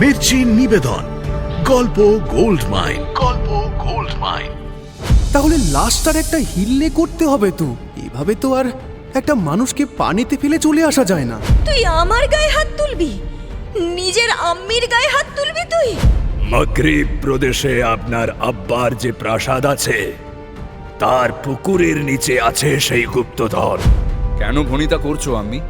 মির্চি নিবেদন, গল্প gold mine. গল্প গোল্ড মাইন। তাহলে লাশটার একটা হিল্লে করতে হবে তো। এভাবে তো আর একটা মানুষকে পানিতে ফেলে চলে আসা যায় না। তুই আমার গায়ে হাত তুলবি? নিজের আম্মির গায়ে হাত তুলবি তুই? মাগরিব প্রদেশে আপনার আব্বার যে প্রাসাদ আছে, তার পুকুরের নিচে আছে সেই গুপ্তধন। কেন ভনিতা করছো আম্মি?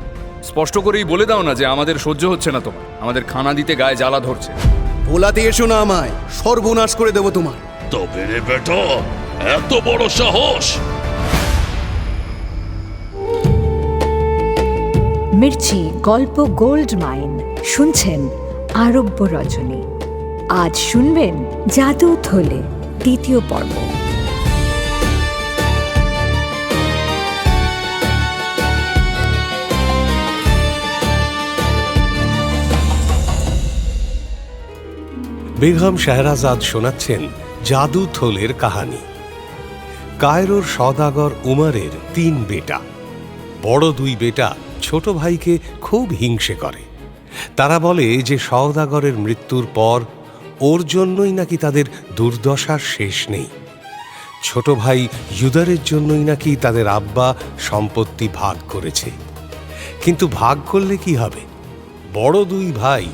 স্পষ্ট করেই বলে দাও না যে আমাদের সহ্য হচ্ছে না তোমার, আমাদের খানা দিতে গায়ে জ্বালা ধরছে। ভোলাতে এসো না আমায়, সর্বনাশ করে দেবো তোমার। তবে রে বেটা, এত বড় সাহস! মির্চি গল্প গোল্ড মাইন শুনছেন আরব্য রজনী। আজ শুনবেন জাদু থলে দ্বিতীয় পর্ব। বেগম শাহরাজাদ শোনাচ্ছেন জাদু থলের কাহানি। কায়রোর সওদাগর উমরের 3 বেটা। বড় 2 বেটা ছোট ভাইকে খুব হিংসে করে। তারা বলে যে সওদাগরের মৃত্যুর পর ওর জন্যই নাকি তাদের দুর্দশার শেষ নেই। ছোট ভাই ইউদারের জন্যই নাকি তাদের আব্বা সম্পত্তি ভাগ করেছে। কিন্তু ভাগ করলে কি হবে? বড় 2 ভাই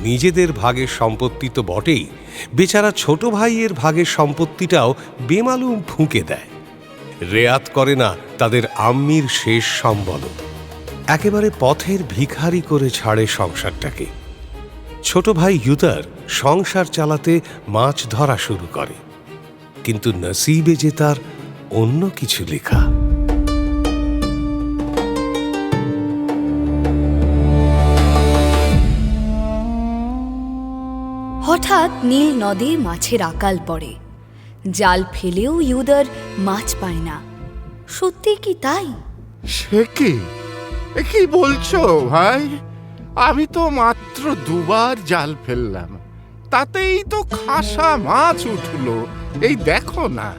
নিজেদের ভাগের সম্পত্তি তো বটেই, বেচারা ছোট ভাইয়ের ভাগের সম্পত্তিটাও বেমালুম ফুঁকে দেয়। রেয়াত করে না তাদের আম্মির শেষ সম্বল। একেবারে পথের ভিখারি করে ছাড়ে সংসারটাকে। ছোট ভাই ইউদার সংসার চালাতে মাছ ধরা শুরু করে, কিন্তু নসিবে যে তার অন্য কিছু লেখা। হঠাৎ নীল নদে মাছের আকাল পড়ে। জাল ফেলেও ইউদার মাছ পায় না। সত্যি কি তাই? সে কি বলছো ভাই? আমি তো মাত্র 2 বার জাল ফেললাম, তাতেই তো খাসা মাছ উঠলো। এই দেখো না,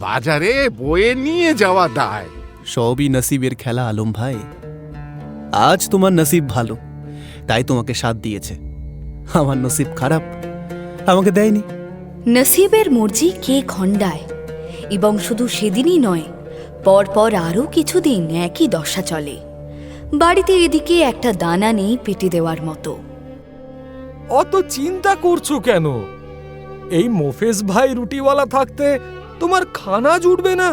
বাজারে বয়ে নিয়ে যাওয়া দায়। সবই নসিবের খেলা আলম ভাই। আজ তোমার নসিব ভালো, তাই তোমাকে সাথ দিয়েছে। আমার নসিব খারাপ, আমাকে দেয়নি। নসিবের মর্জি কে খণ্ডায়। এবং শুধু সেদিনই নয়, পরপর আরও কিছুদিন একই দশা চলে। বাড়িতে এদিকে একটা দানা নেই পেটে দেওয়ার মতো। অত চিন্তা করছো কেন? এই মোফেজ ভাই রুটিওয়ালা থাকতে তোমার খানা জুটবে না,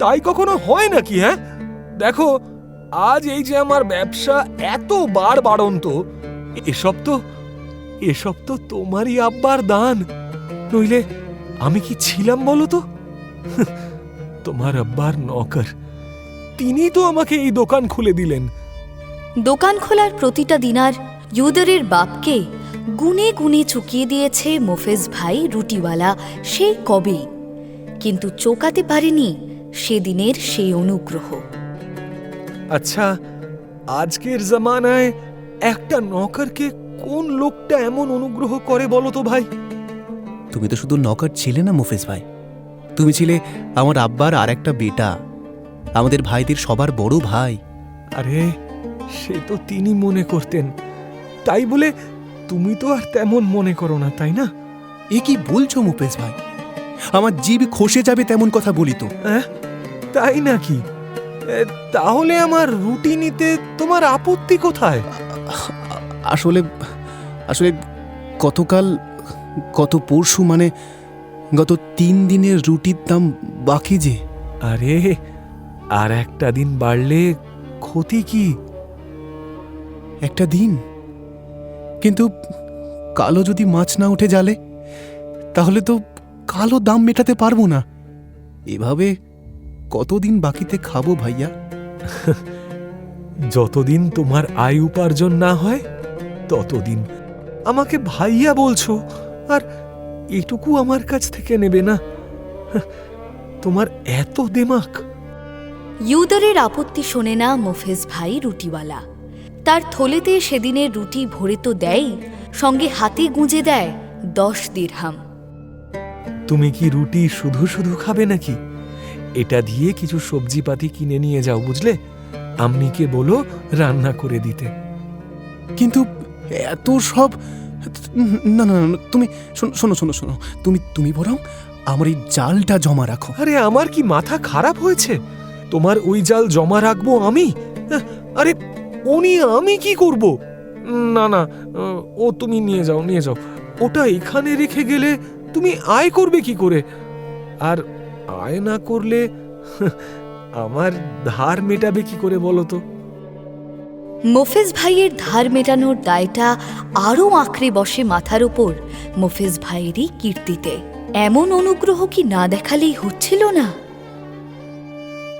তাই কখনো হয় নাকি? হ্যাঁ, দেখো আজ এই যে আমার ব্যবসা এত বাড়ন্ত, এসব তো তোমারই আব্বার দান। নইলে আমি কি ছিলাম বলো তো? তোমার আব্বার নকর, তিনি তো আমাকে এই দোকান খুলে দিলেন। দোকান খোলার প্রতিটা দিনার ইউদারের বাপকে গুনে গুনে চুকিয়ে দিয়েছে মোফেজ ভাই রুটিওয়ালা সেই কবেই। কিন্তু চোকাতে পারেনি সেদিনের সেই অনুগ্রহ। আচ্ছা, আজকের জামানায় একটা নকরকে কোন লোকটা এমন অনুগ্রহ করে বলো তো ভাই? তুমি তো শুধু নকর ছিলে না মুফেজ ভাই, তুমি ছিলে আমার আব্বার আর একটা বেটা, আমাদের ভাইদের সবার বড় ভাই। আরে সে তো তিনি মনে করতেন, তাই বলে তুমি তো আর তেমন মনে করো না, তাই না? এ কি বলছো মুফেজ ভাই? আমার জিভ খসে যাবে তেমন কথা বলি তো। তাই নাকি? তাহলে আমার রুটি নিতে তোমার আপত্তি কোথায়? আসলে গত পরশু মানে গত 3 দিনের রুটির দাম বাকি যে। আরে আর একটা দিন বাড়লে ক্ষতি কি? একটা দিন? কিন্তু কালো যদি মাছ না উঠে জালে, তাহলে তো কালো দাম মেটাতে পারবো না। এভাবে কতদিন বাকিতে খাবো ভাইয়া? যতদিন তোমার আয় উপার্জন না হয় ততদিন আমাকে ভাইয়া বলছো, আর এটুকু আমার কাছ থেকে নেবে না? তোমার এত দিমাগ? ইউদারের আপত্তি শোনে না মোফেজ ভাই রুটিওয়ালা। তার থলেতে সেদিনের রুটি ভরে তো দেয়, সঙ্গে হাতে গুঁজে দেয় 10 দিরহাম। তুমি কি রুটি শুধু শুধু খাবে নাকি? এটা দিয়ে কিছু সবজিপাতি কিনে নিয়ে যাও, বুঝলে? আম্মিকে বলো রান্না করে দিতে। কিন্তু এত সব না না না, তুমি শোনো শোনো শোনো, তুমি বরং আমার এই জালটা জমা রাখো। আরে আমার কি মাথা খারাপ হয়েছে? তোমার ওই জাল জমা রাখবো আমি? আরে ও নিয়ে আমি কি করব? না না, ও তুমি নিয়ে যাও নিয়ে যাও। ওটা এখানে রেখে গেলে তুমি আয় করবে কি করে? আর আয় না করলে আমার ধার মেটাবে কি করে বলো তো? মোফেজ ভাইয়ের ধার মেটানোর দায়টা আরও আঁকড়ে বসে মাথার ওপর মোফেজ ভাইয়েরই কীর্তিতে। এমন অনুগ্রহ কি না দেখালেই হচ্ছিল না?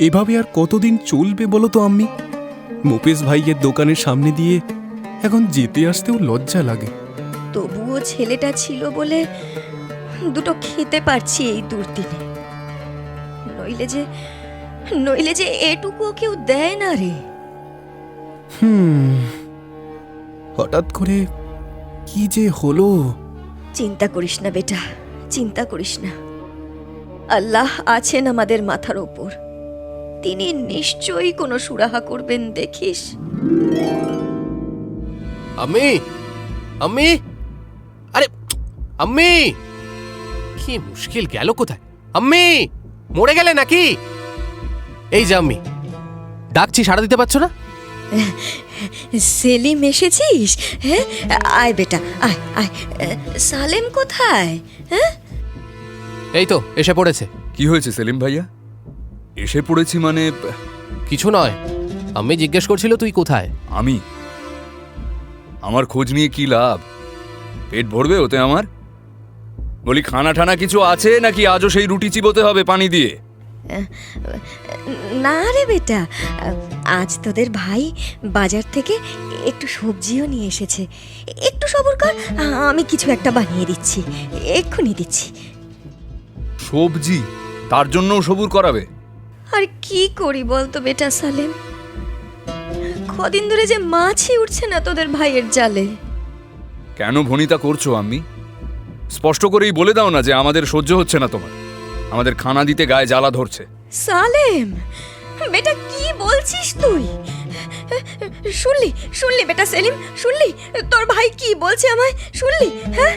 এভাবে আর কতদিন চলবে বলো তো আম্মি? মোফেজ ভাইয়ের দোকানের সামনে দিয়ে এখন যেতে আসতেও লজ্জা লাগে। তবুও ছেলেটা ছিল বলে দুটো খেতে পারছি এই দুর্দিনে, নইলে যে এটুকুও কেউ দেয় না রে। হঠাৎ করে কি যে হলো। চিন্তা করিস না বেটা, চিন্তা করিস না। আল্লাহ আছেন আমাদের মাথার ওপর, তিনি নিশ্চয়ই কোনো সুরাহা করবেন, দেখিস। আম্মি, আম্মি, আরে আম্মি, কি মুশকিল, গেল কোথায়? আম্মি, মরে গেলে নাকি? এই যে আম্মি, ডাকছি সাড়া দিতে পারছো না? সেলিম এসেছিস? হ্যাঁ, আয় বেটা আয় আয়। সালেম কোথায়? হ্যাঁ, এই তো এসে পড়েছে। কি হয়েছে সেলিম ভাইয়া? এসে পড়েছি মানে? কিছু নয়, আম্মি জিজ্ঞেস করছিল তুই কোথায়। আমি? আমার খোঁজ নিয়ে কি লাভ? পেট ভরবে ওতে আমার? বলি খানা ঠানা কিছু আছে নাকি আজও সেই রুটি চিবোতে হবে পানি দিয়ে? না রে বেটা, আজ তোদের ভাই বাজার থেকে একটু সবজিও নিয়ে এসেছে। একটু সবর কর, আমি কিছু একটা বানিয়ে দিচ্ছি, এক্ষুনি দিচ্ছি। সবজি? তার জন্যও সবুর করাবে? আর কি করি বলতো বেটা সালেম, কদিন ধরে যে মাছই উঠছে না তোদের ভাইয়ের জালে। কেন ভনিতা করছো আম্মি? স্পষ্ট করেই বলে দাও না যে আমাদের সহ্য হচ্ছে না তোমার, আমাদের খানা দিতে গায়ে জ্বালা ধরছে। সালেম বেটা, কি বলছিস তুই? শুনলি বেটা সেলিম, শুনলি তোর ভাই কি বলছে আমায়? শুনলি? হ্যাঁ,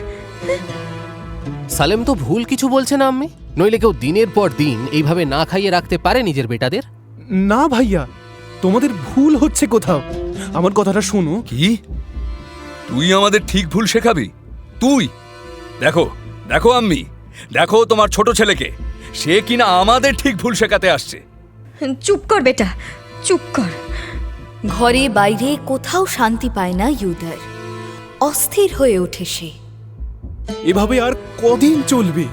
সালেম তো ভুল কিছু বলছে না আম্মি, নইলে কেউ দিনের পর দিন এইভাবে না খাইয়ে রাখতে পারে নিজের বেটাদের? না ভাইয়া, তোমাদের ভুল হচ্ছে কোথাও। আমার কথাটা শোনো। কি তুই আমাদের ঠিক ভুল শেখাবি? তুই দেখো দেখো আম্মি, দেখো তোমার ছোট ছেলেকে, সে কিনা আমাদের ঠিক ভুল শেখাতে আসছে। চুপ কর বেটা, চুপ কর। ঘরে বাইরে কোথাও শান্তি পায় না ইউদার। অস্থির হয়ে ওঠে সে। এভাবে আর কদিন চলবে?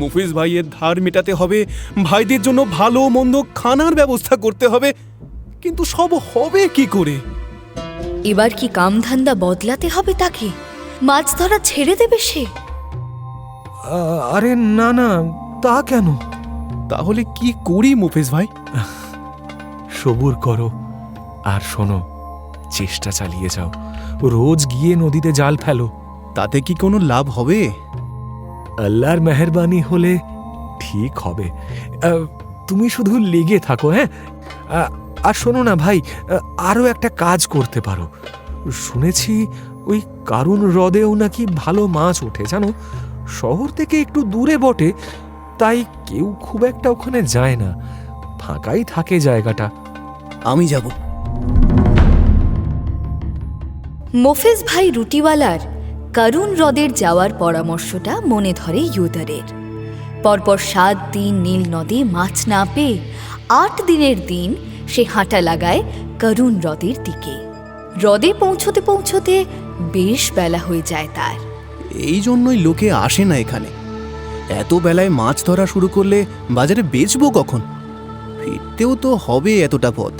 মুফিজ ভাইয়ের ধার মেটাতে হবে, ভাইদের জন্য ভালো মন্দ খানার ব্যবস্থা করতে হবে, কিন্তু সব হবে কি করে? এবার কি কামধান্দা বদলাতে হবে তাকে? মাছ ধরা ছেড়ে দেবে সে? আরে না না, তা কেন? তাহলে কি করি মুফিজ ভাই? সবুর করো আর শোনো, চেষ্টা চালিয়ে যাও। রোজ গিয়ে নদীতে জাল ফেলো। তাতে কি কোনো লাভ হবে? আল্লাহর মেহেরবানি হলে ঠিক হবে। তুমি শুধু লেগে থাকো। হ্যাঁ, আর শোনো না ভাই, আরও একটা কাজ করতে পারো। শুনেছি ওই কারুন হ্রদেও নাকি ভালো মাছ ওঠে, জানো? শহর থেকে একটু দূরে বটে, তাই কেউ খুব একটা ওখানে যায় না, ফাঁকাই থাকে জায়গাটা। আমি যাব। মোফেজ ভাই রুটিওয়ালার কারুন হ্রদের যাওয়ার পরামর্শটা মনে ধরে ইউদারের। পরপর 7 দিন নীল নদে মাছ না পেয়ে 8 দিনের দিন সে হাঁটা লাগায় কারুন হ্রদের দিকে। হ্রদে পৌঁছতে পৌঁছতে বেশ বেলা হয়ে যায় তার। এই জন্যই লোকে আসে না এখানে। এত বেলায় মাছ ধরা শুরু করলে বাজারে বেচবো কখন? ফিরতেও তো হবে এতটা পথ।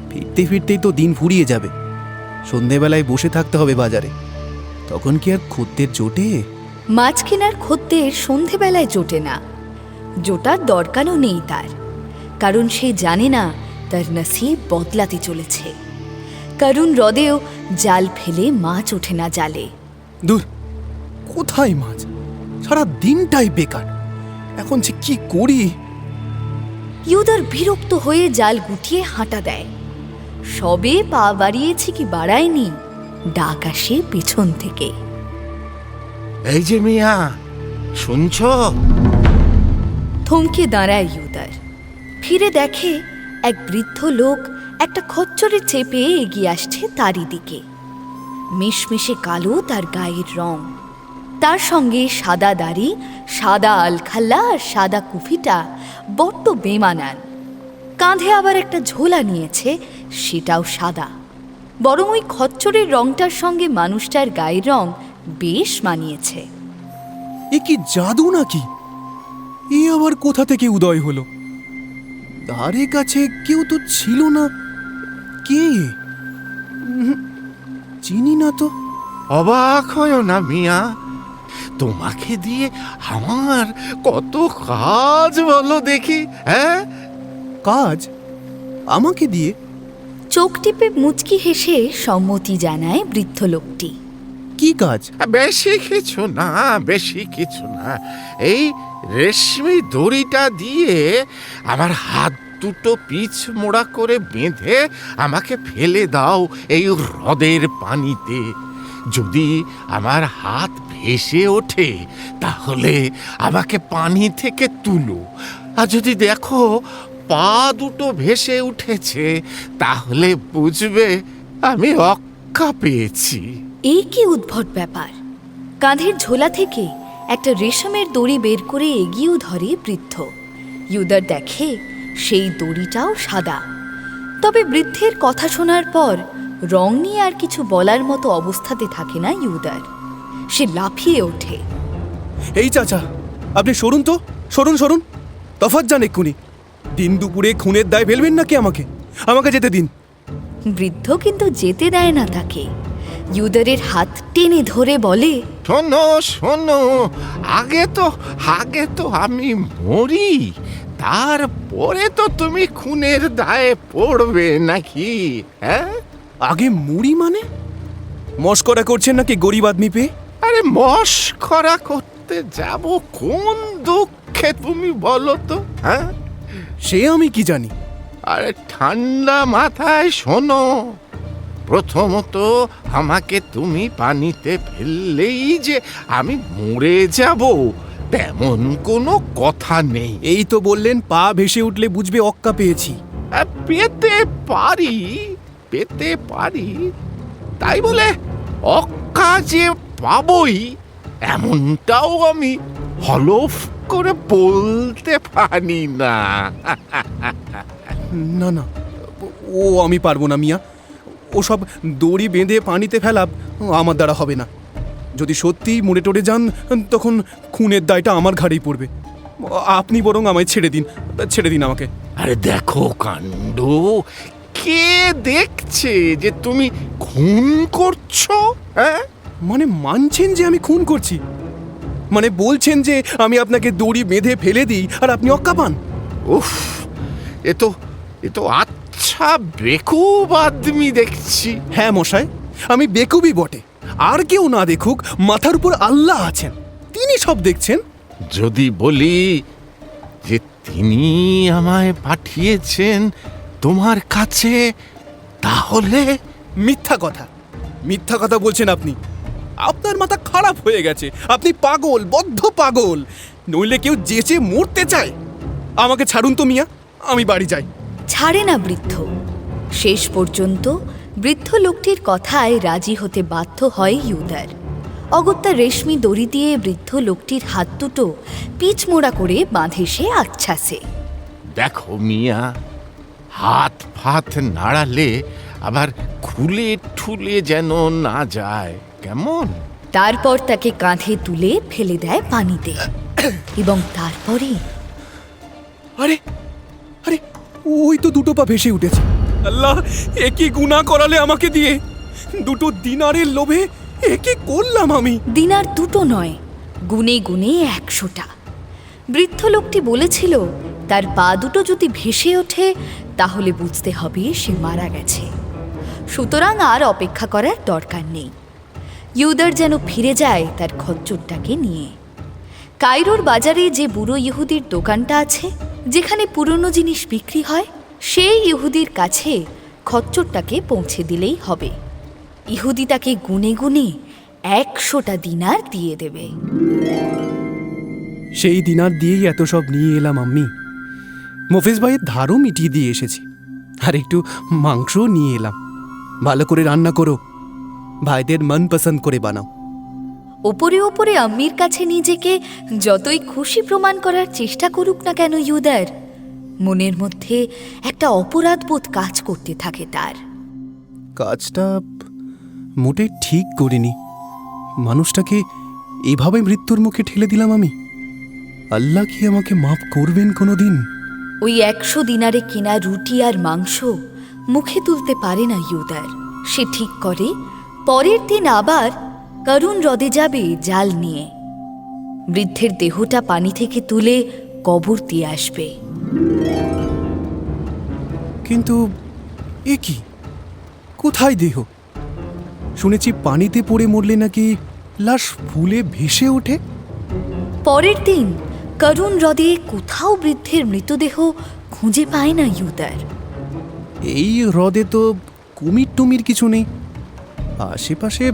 ফিরতে ফিরতেই তো দিন ফুরিয়ে যাবে। সন্ধেবেলায় বসে থাকতে হবে বাজারে, তখন কি আর খদ্দের জোটে? মাছ কেনার খদ্দের সন্ধেবেলায় জোটে না, জোটার দরকারও নেই তার, কারণ সে জানে না তার নসিব বদলাতে চলেছে। কারুন হ্রদেও জাল ফেলে মাছ ওঠে না জালে। দূর, কোথায় মাছ? সারা দিনটাই বেকার। এখন যে কি করি? ইউদার বিরক্ত হয়ে জাল গুটিয়ে হাঁটা দেয়। সবে পা বাড়িয়েছে কি বাড়ায়নি, ডাক আসে পেছন থেকে। এই যে মিয়া, শুনছো? থমকে দাঁড়ায় ইউদার। ফিরে দেখে এক বৃদ্ধ লোক একটা খচ্চরে চেপে এগিয়ে আসছে তারই দিকে। মিশমিশে কালো তার গায়ের রং, তার সঙ্গে সাদা দাড়ি, সাদা আলখাল্লা আর সাদা কুফিটা বড্ড বেমানান। কাঁধে আবার একটা ঝোলা নিয়েছে, সেটাও সাদা। বরং ওই খচ্চরের রংটার সঙ্গে মানুষটার গায়ের রং বেশ মানিয়েছে। এ কি জাদু নাকি? এ আবার কোথা থেকে উদয় হলো? ধারে কাছে কেউ তো ছিল না। কে? চিনি না তো। অবাক হয় না মিয়া, তোমাকে দিয়ে আমার কত কাজ বলো দেখি। হ্যাঁ, কাজ আমাকে দিয়ে? চোখ টিপে মুচকি হেসে সম্মতি জানায় বৃদ্ধ লোকটি। কি কাজ? বেশি কিছু না, বেশি কিছু না। এই রেশমি দড়িটা দিয়ে আমার হাত দুটো পিছ মোড়া করে বেঁধে আমাকে ফেলে দাও এই হ্রদের পানিতে। যদি আমার হাত ভেসে ওঠে তাহলে আমাকে পানি থেকে তুলো, আর যদি দেখো পা দুটো ভেসে উঠেছে তাহলে বুঝবে আমি রক্ষা পেয়েছি। এই কি উদ্ভট ব্যাপার! কাঁধের ঝোলা থেকে একটা রেশমের দড়ি বের করে এগিয়েও ধরে বৃদ্ধ। ইউদার দেখে সেই দড়িটাও সাদা। তবে বৃদ্ধের কথা শোনার পর রং নিয়ে আর কিছু বলার মতো অবস্থাতে থাকে না ইউদার। সে লাফিয়ে ওঠে। এই চাচা, আপনি সরুন তো, সরুন সরুন। তফাৎ যান এক্ষুনি। দিন দুপুরে খুনের দায় ফেলবেন নাকি আমাকে? আমাকে যেতে দিন। বৃদ্ধ কিন্তু যেতে দেয় না তাকে। ইউদারের হাত টেনে ধরে বলে, শোনো শোনো, আগে তো আমি মরি, তারপরে তো তুমি খুনের দায়ে পড়বে নাকি? হ্যাঁ, আগে মুড়ি মানে? মস্করা করছেন নাকি গরিব আদমি পেয়ে? আরে মস্করা করতে যাব কোন দুঃখে তুমি বলো তো? হ্যাঁ, সে আমি কি জানি। আরে ঠান্ডা মাথায় শোনো, প্রথমত আমাকে তুমি পানিতে ফেললেই যে আমি মরে যাব তেমন কোনো কথা নেই। এই তো বললেন পা ভেসে উঠলে বুঝবে অক্কা পেয়েছি। পেতে পারি, তাই বলে অক্কা যে পাবই এমনটাও আমি হলফ করে বলতে পারি না। না না, ও আমি পারবো না মিয়া। ওসব দড়ি বেঁধে পানিতে ফেলা আমার দ্বারা হবে না। যদি সত্যি মরে টরে যান তখন খুনের দায়টা আমার ঘাড়েই পড়বে। আপনি বরং আমায় ছেড়ে দিন আমাকে। আরে দেখো কাণ্ড, কে দেখছে যে তুমি খুন করছো? হ্যাঁ, মানে মানছেন যে আমি খুন করছি? মানে বলছেন যে আমি আপনাকে দড়ি বেঁধে ফেলে দিই আর আপনি অক্কা পান? উফ, এ তো আচ্ছা বেকুব আদমি দেখছি। হ্যাঁ মশাই, আমি বেকুবই বটে। আর কেউ না দেখুক, মাথার উপর আল্লাহ আছেন, তিনি সব দেখছেন। যদি বলি যে তিনি আমায় পাঠিয়েছেন তোমার কাছে, তাহলে? মিথ্যা কথা বলছেন আপনি। আপনার মাথা খারাপ হয়ে গেছে। আপনি পাগল, বদ্ধ পাগল। নইলে কেউ যেচে মরতে চায়। আমাকে ছাড়ুন তো মিয়া, আমি বাড়ি যাই। ছাড়ে না বৃদ্ধ। শেষ পর্যন্ত বৃদ্ধ লোকটির কথায় রাজি হতে বাধ্য হয় ইউদার। অগত্যা রেশমি দড়ি দিয়ে বৃদ্ধ লোকটির হাত দুটো পিচমোড়া করে বাঁধে সে আচ্ছাসে। দেখো মিয়া, হাত ফাত নাড়ালে আবার খুলে ঠুলে যেন না যায়, কেমন? তারপর তাকে কাঁধে তুলে ফেলে দেয় পানিতে এবং তারপরে আরে আরে, ওই তো দুটো পা ভেসে উঠেছে। আল্লাহ, এ কি গুনাহ করালে আমাকে দিয়ে? দুটো দিনারের লোভে এ কি করলাম আমি? দিনার দুটো নয়, গুনে গুনে 100টা। বৃদ্ধ লোকটি বলেছিল তার পা দুটো যদি ভেসে ওঠে তাহলে বুঝতে হবে সে মারা গেছে। সুতরাং আর অপেক্ষা করার দরকার নেই। ইউদার যেন ফিরে যায় তার খচ্চরটাকে নিয়ে। কায়রোর বাজারে যে বুড়ো ইহুদির দোকানটা আছে, যেখানে পুরনো জিনিস বিক্রি হয়, সেই ইহুদির কাছে খচ্চরটাকে পৌঁছে দিলেই হবে। ইহুদি তাকে গুনে গুনে 100টা দিনার দিয়ে দেবে। সেই দিনার দিয়েই এত সব নিয়ে এলাম আম্মি। মোফেজ ভাইয়ের ধারও মিটিয়ে দিয়ে এসেছি, আর একটু মাংসও নিয়ে এলাম। ভালো করে রান্না করো, ভাইদের মন পছন্দ করে বানাও। ওপরে ওপরে আম্মির কাছে নিজেকে যতই খুশি প্রমাণ করার চেষ্টা করুক না কেন ইউদার, মনের মধ্যে একটা অপরাধবোধ কাজ করতে থাকে তার। কাজটা মোটে ঠিক করিনি। মানুষটাকে এভাবে মৃত্যুর মুখে ঠেলে দিলাম আমি। আল্লাহ কি আমাকে মাফ করবেন কোনো দিন? ওই 100 দিনারে কেনা রুটি আর মাংস মুখে তুলতে পারে না ইউদার। সে ঠিক করে পরের দিন আবার করুণ হ্রদে যাবে জাল নিয়ে। বৃদ্ধের দেহটা পানি থেকে তুলে কবর দিয়ে আসবে। কিন্তু এ কি, কোথায় দেহ? শুনেছি পানিতে পড়ে মরলে নাকি লাশ ফুলে ভেসে ওঠে। পরের দিন করুণ হ্রদে কোথাও বৃদ্ধের মৃতদেহ খুঁজে পায় না ইউদার। এই হ্রদে তো কুমির টুমির কিছু নেই, আশেপাশে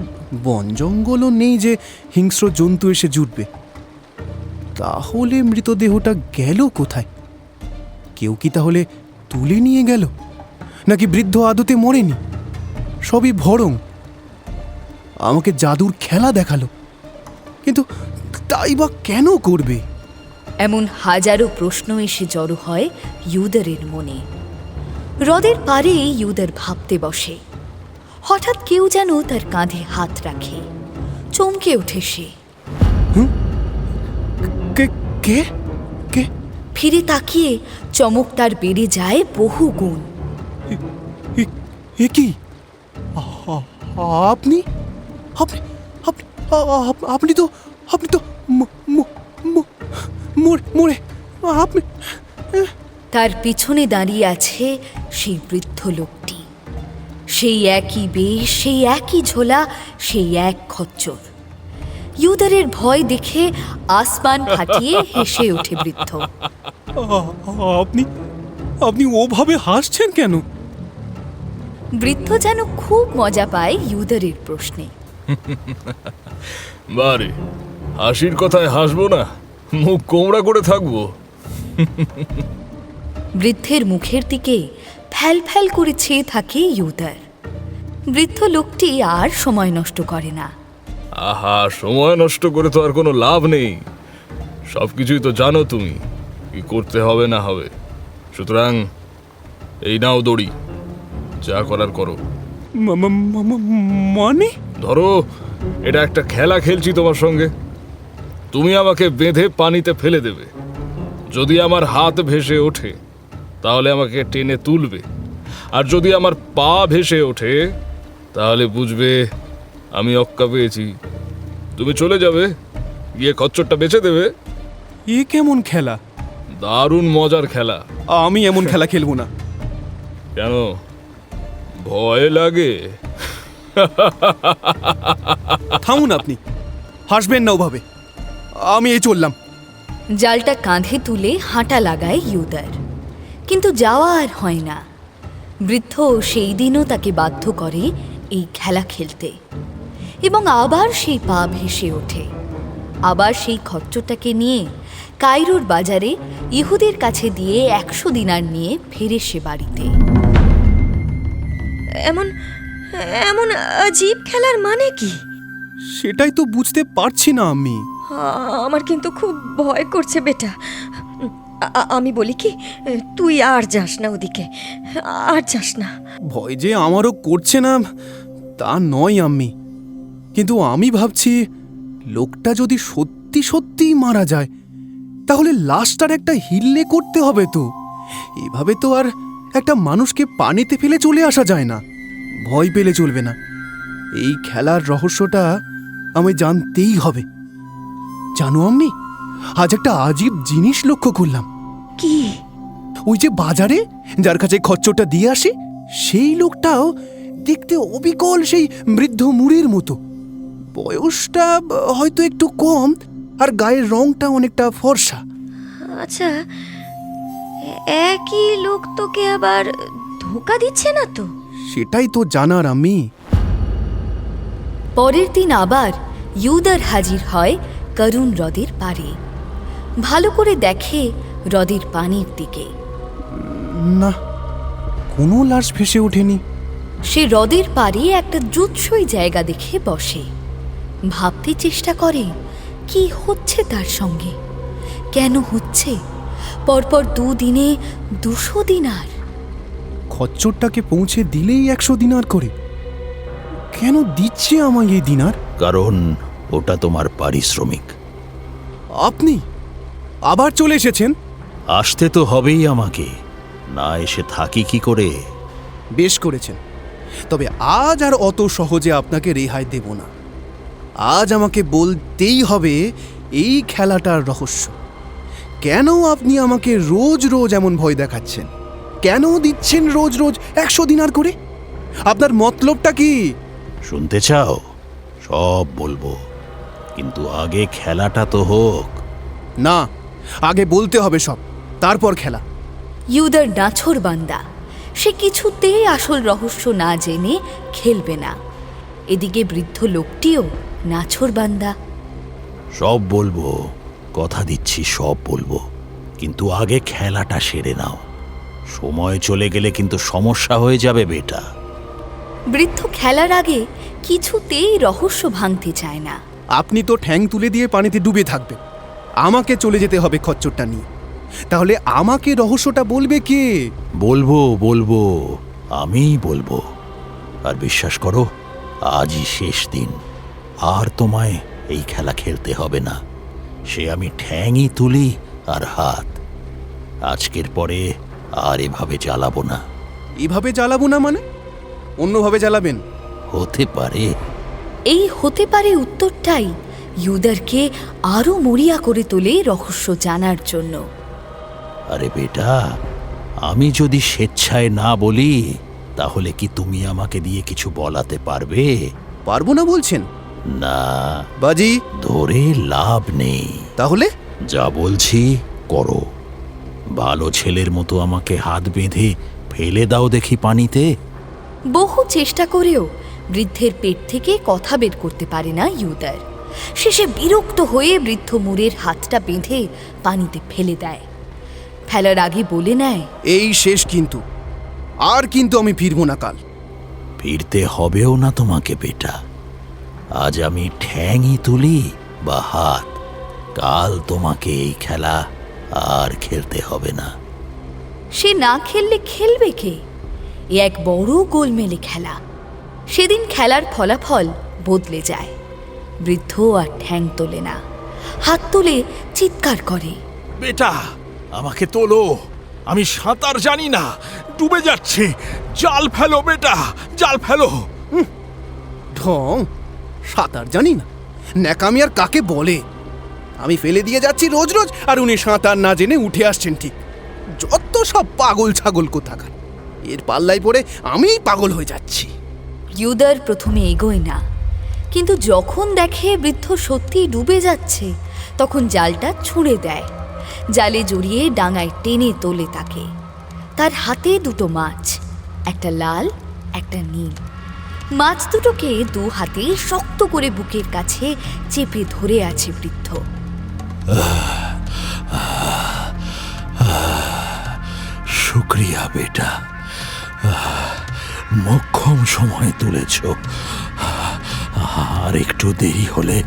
বন জঙ্গলও নেই যে হিংস্র জন্তু এসে জুটবে। তাহলে মৃতদেহটা গেল কোথায়? কেউ কি তাহলে তুলে নিয়ে গেল, নাকি বৃদ্ধ আদতে মরেনি? সবই ভরং। আমাকে জাদুর খেলা দেখালো, কিন্তু তাই বা কেন করবে? এমন হাজারো প্রশ্ন এসে জড়ো হয় ইউদারের মনে। হ্রদের পারে ইউদার ভাবতে বসে। হঠাৎ কেউ যেন তার কাঁধে হাত রাখে। চমকে ওঠে সে। কে কে কে? ফিরে তাকিয়ে চমক তার বেড়ে যায় বহু গুণ। এ কি? আপনি আপনি আপনি আপনি তো আপনি তো মরে আপনি। তার পিছনে দাঁড়িয়ে আছে সেই বৃদ্ধ লোকটি, সেই একই বেশ, সেই একই ঝোলা, সেই এক খচ্চর। ইউদারের ভয় দেখে আসমান ফাটিয়ে হেসে ওঠে বৃদ্ধ। আপনি আপনি ওভাবে হাসছেন কেন? বৃদ্ধ যেন খুব মজা পায় ইউদারের প্রশ্নে। বারে, হাসির কথায় হাসবো না, মুখ কোমড়া করে থাকবো। বৃদ্ধের মুখের দিকে ফ্যাল ফ্যাল করে চেয়ে থাকে ইউদার। বৃদ্ধ লোকটি আর সময় নষ্ট করে না। আহা, সময় নষ্ট করে তো আর কোনো লাভ নেই। সবকিছুই তো জানো তুমি, কি করতে হবে না হবে। সুতরাং এই নাও দড়ি, যা করার করো। মানে? ধরো, এটা একটা খেলা খেলছি তোমার সঙ্গে। তুমি আমাকে বেঁধে পানিতে ফেলে দেবে। যদি আমার হাত ভেসে ওঠে তাহলে আমাকে টেনে তুলবে, আর যদি আমার পা ভেসে ওঠে তাহলে বুঝবে আমি অক্কা পেয়েছি। তুমি চলে যাবে, গিয়ে খচ্চরটা বেচে দেবে। এ কেমন খেলা? দারুণ মজার খেলা। আমি এমন খেলা খেলবো না। কেন, ভয় লাগে? থামুন, আপনি হাসবেন না ওভাবে। আমি এই চললাম। জালটা কাঁধে তুলে হাঁটা লাগায় ইউদার, কিন্তু যাওয়া আর হয় না। বৃদ্ধ সেই দিনও তাকে বাধ্য করে এই খেলা খেলতে, এবং আবার সেই পা ভেসে ওঠে। আবার সেই খচ্চরটাকে নিয়ে কায়রোর বাজারে ইহুদের কাছে দিয়ে 100 দিনার নিয়ে ফিরে সে বাড়িতে। এমন এমন আজীব খেলার মানে কি? সেটাই তো বুঝতে পারছি না আমি। আমার কিন্তু খুব ভয় করছে বেটা। আমি বলি কি, তুই আর যাস না ওদিকে, আর যাস না। ভয় যে আমারও করছে না তা নয় আম্মি, কিন্তু আমি ভাবছি লোকটা যদি সত্যি সত্যিই মারা যায় তাহলে লাশটার একটা হিল্লে করতে হবে তো। এভাবে তো আর একটা মানুষকে পানিতে ফেলে চলে আসা যায় না। ভয় পেলে চলবে না। এই খেলার রহস্যটা আমায় জানতেই হবে। জানো আম্মি, আজ একটা আজীব জিনিস লক্ষ্য করলাম। কি? ওই যে বাজারে যার কাছে খচ্চরটা দিয়ে আসে, সেই লোকটাও দেখতে অবিকল সেই বৃদ্ধ মুড়ির মতো। বয়সটা হয়তো একটু কম, আর গায়ের রংটা অনেকটা ফর্সা। আচ্ছা, একই লোক তোকে আবার ধোকা দিচ্ছে না তো? সেটাই তো জানার আমি। পরের দিন আবার ইউদার হাজির হয় করুণ হ্রদের পাড়ে। ভালো করে দেখে হ্রদের পানির দিকে। না, কোনো লাশ ভেসে ওঠেনি। সে হ্রদের পাড়ে একটা জুৎসই জায়গা দেখে বসে। ভাবতে চেষ্টা করে কি হচ্ছে তার সঙ্গে, কেন হচ্ছে। পরপর 2 দিনে 200 দিনার। খচ্চরটাকে পৌঁছে দিলেই 100 দিনার করে। কেন দিচ্ছে আমায় এই দিনার? কারণ ওটা তোমার পারিশ্রমিক। আপনি আবার চলে এসেছেন? আসতে তো হবেই আমাকে, না এসে থাকি কি করে? বেশ করেছেন, তবে আজ আর অত সহজে আপনাকে রেহাই দেব না। আজ আমাকে বলতেই হবে এই খেলাটার রহস্য। কেন আপনি আমাকে রোজ রোজ এমন ভয় দেখাচ্ছেন? কেন দিচ্ছেন রোজ রোজ 100 দিনার করে? আপনার মতলবটা কি? শুনতে চাও? সব বলবো, কিন্তু আগে খেলাটা তো হোক। না, আগে বলতে হবে সব, তারপর খেলা। ইউদার নাছোড় বান্দা, সে কিছুতেই আসল রহস্য না জেনে খেলবে না। এদিকে বৃদ্ধ লোকটিও নাছোড় বান্দা। সব বলবো, কথা দিচ্ছি সব বলবো, কিন্তু আগে খেলাটা সেরে নাও। সময় চলে গেলে কিন্তু সমস্যা হয়ে যাবে বেটা। বৃদ্ধ খেলার আগে কিছুতেই রহস্য ভাঙতে চায় না। আপনি তো ঠ্যাং তুলে দিয়ে পানিতে ডুবে থাকবেন, আমাকে চলে যেতে হবে খচ্চরটা নিয়ে। তাহলে আমাকে রহস্যটা বলবে কে? বলবো বলবো, আমিই বলবো। আর বিশ্বাস করো, আজই শেষ দিন। আর তোমায় এই খেলা খেলতে হবে না। সে আমি ঠ্যাংই তুলি আর হাত। আজকের পরে আর এভাবে জ্বালাবো না। এভাবে জ্বালাবো না মানে? অন্যভাবে জ্বালাবেন? হতে পারে। এই হতে পারে উত্তরটাই ইউদারকে আরো মরিয়া করে তোলে রহস্য জানার জন্য। আরে বেটা, আমি যদি স্বেচ্ছায় না বলি, তাহলে কি তুমি আমাকে দিয়ে কিছু বলাতে পারবে? পারবো না বলছেন? না বাজি, ধরে লাভ নেই। তাহলে যা বলছি করো। ভালো ছেলের মতো আমাকে হাত বেঁধে ফেলে দাও দেখি পানিতে। বহু চেষ্টা করেও বৃদ্ধের পেট থেকে কথা বের করতে পারে না ইউদার। শেষে বিরক্ত হয়ে বৃদ্ধ মুরের হাতটা বেঁধে পানিতে ফেলে দেয়। ফেলার আগে বলে নেয়, এই শেষ কিন্তু, আর কিন্তু আমি ফিরবো না কাল। ফিরতে হবেও না তোমাকে বেটা। আজ আমি ঠ্যাংই তুলি বা হাত, কাল তোমাকে এই খেলা আর খেলতে হবে না। সে না খেললে খেলবে কে? এ এক বড় গোলমেলে খেলা। সেদিন খেলার ফলাফল বদলে যায়। বৃদ্ধ আর ঠ্যাং তোলে না, হাত তুলে চিৎকার করে, বেটা আমাকে তোলো, আমি সাঁতার জানি না, ডুবে যাচ্ছি, জাল ফেলো বেটা, জাল ফেলো। ঢং, সাঁতার জানি না, ন্যাকামি আর কাকে বলে? আমি ফেলে দিয়ে যাচ্ছি রোজ রোজ, আর উনি সাঁতার না জেনে উঠে আসছেন ঠিক। যত সব পাগল ছাগল কোথাকার। এর পাল্লায় পড়ে আমিই পাগল হয়ে যাচ্ছি। ইউদার প্রথমে এগোয় না, কিন্তু যখন দেখে বৃদ্ধ সত্যিই ডুবে যাচ্ছে, তখন জালটা ছুঁড়ে দেয়। জালে জড়িয়ে ডাঙায় টেনে তোলে তাকে। তার হাতে 2টো মাছ, একটা লাল একটা নীল। মাছ দুটোকে 2 হাতে শক্ত করে বুকের কাছে চেপে ধরে আছে বৃদ্ধ। শুক্রিয়া বেটা, মোক্ষম সময় তুলেছ। আর একটু দেরি হলে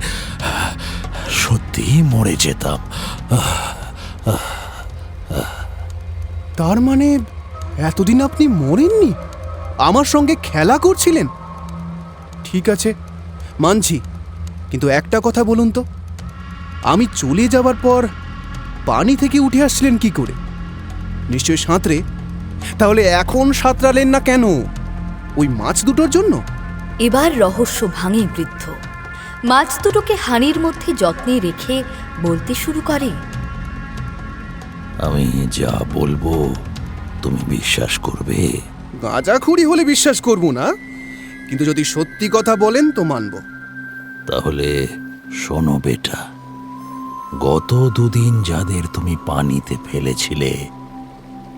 সত্যিই মরে যেতাম। তার মানে এতদিন আপনি মরেননি, আমার সঙ্গে খেলা করছিলেন? ঠিক আছে, মানছি, কিন্তু একটা কথা বলুন তো, আমি চলে যাবার পর পানি থেকে উঠে আসছিলেন কি করে? নিশ্চয়ই সাঁতরে। তাহলে এখন সাঁতরালেন না কেন? ওই মাছ দুটোর জন্য? এবার রহস্য ভাঙে বৃদ্ধ। মাছ দুটোকে হাঁড়ির মধ্যে যত্নে রেখে বলতে শুরু করে, আমি যা বলবো তুমি বিশ্বাস করবে? গাঁজাখুরি হলে বিশ্বাস করব না, কিন্তু যদি সত্যি কথা বলেন তো মানব। তাহলে শোনো বেটা, গত 2 দিন যাদের তুমি পানিতে ফেলেছিলে,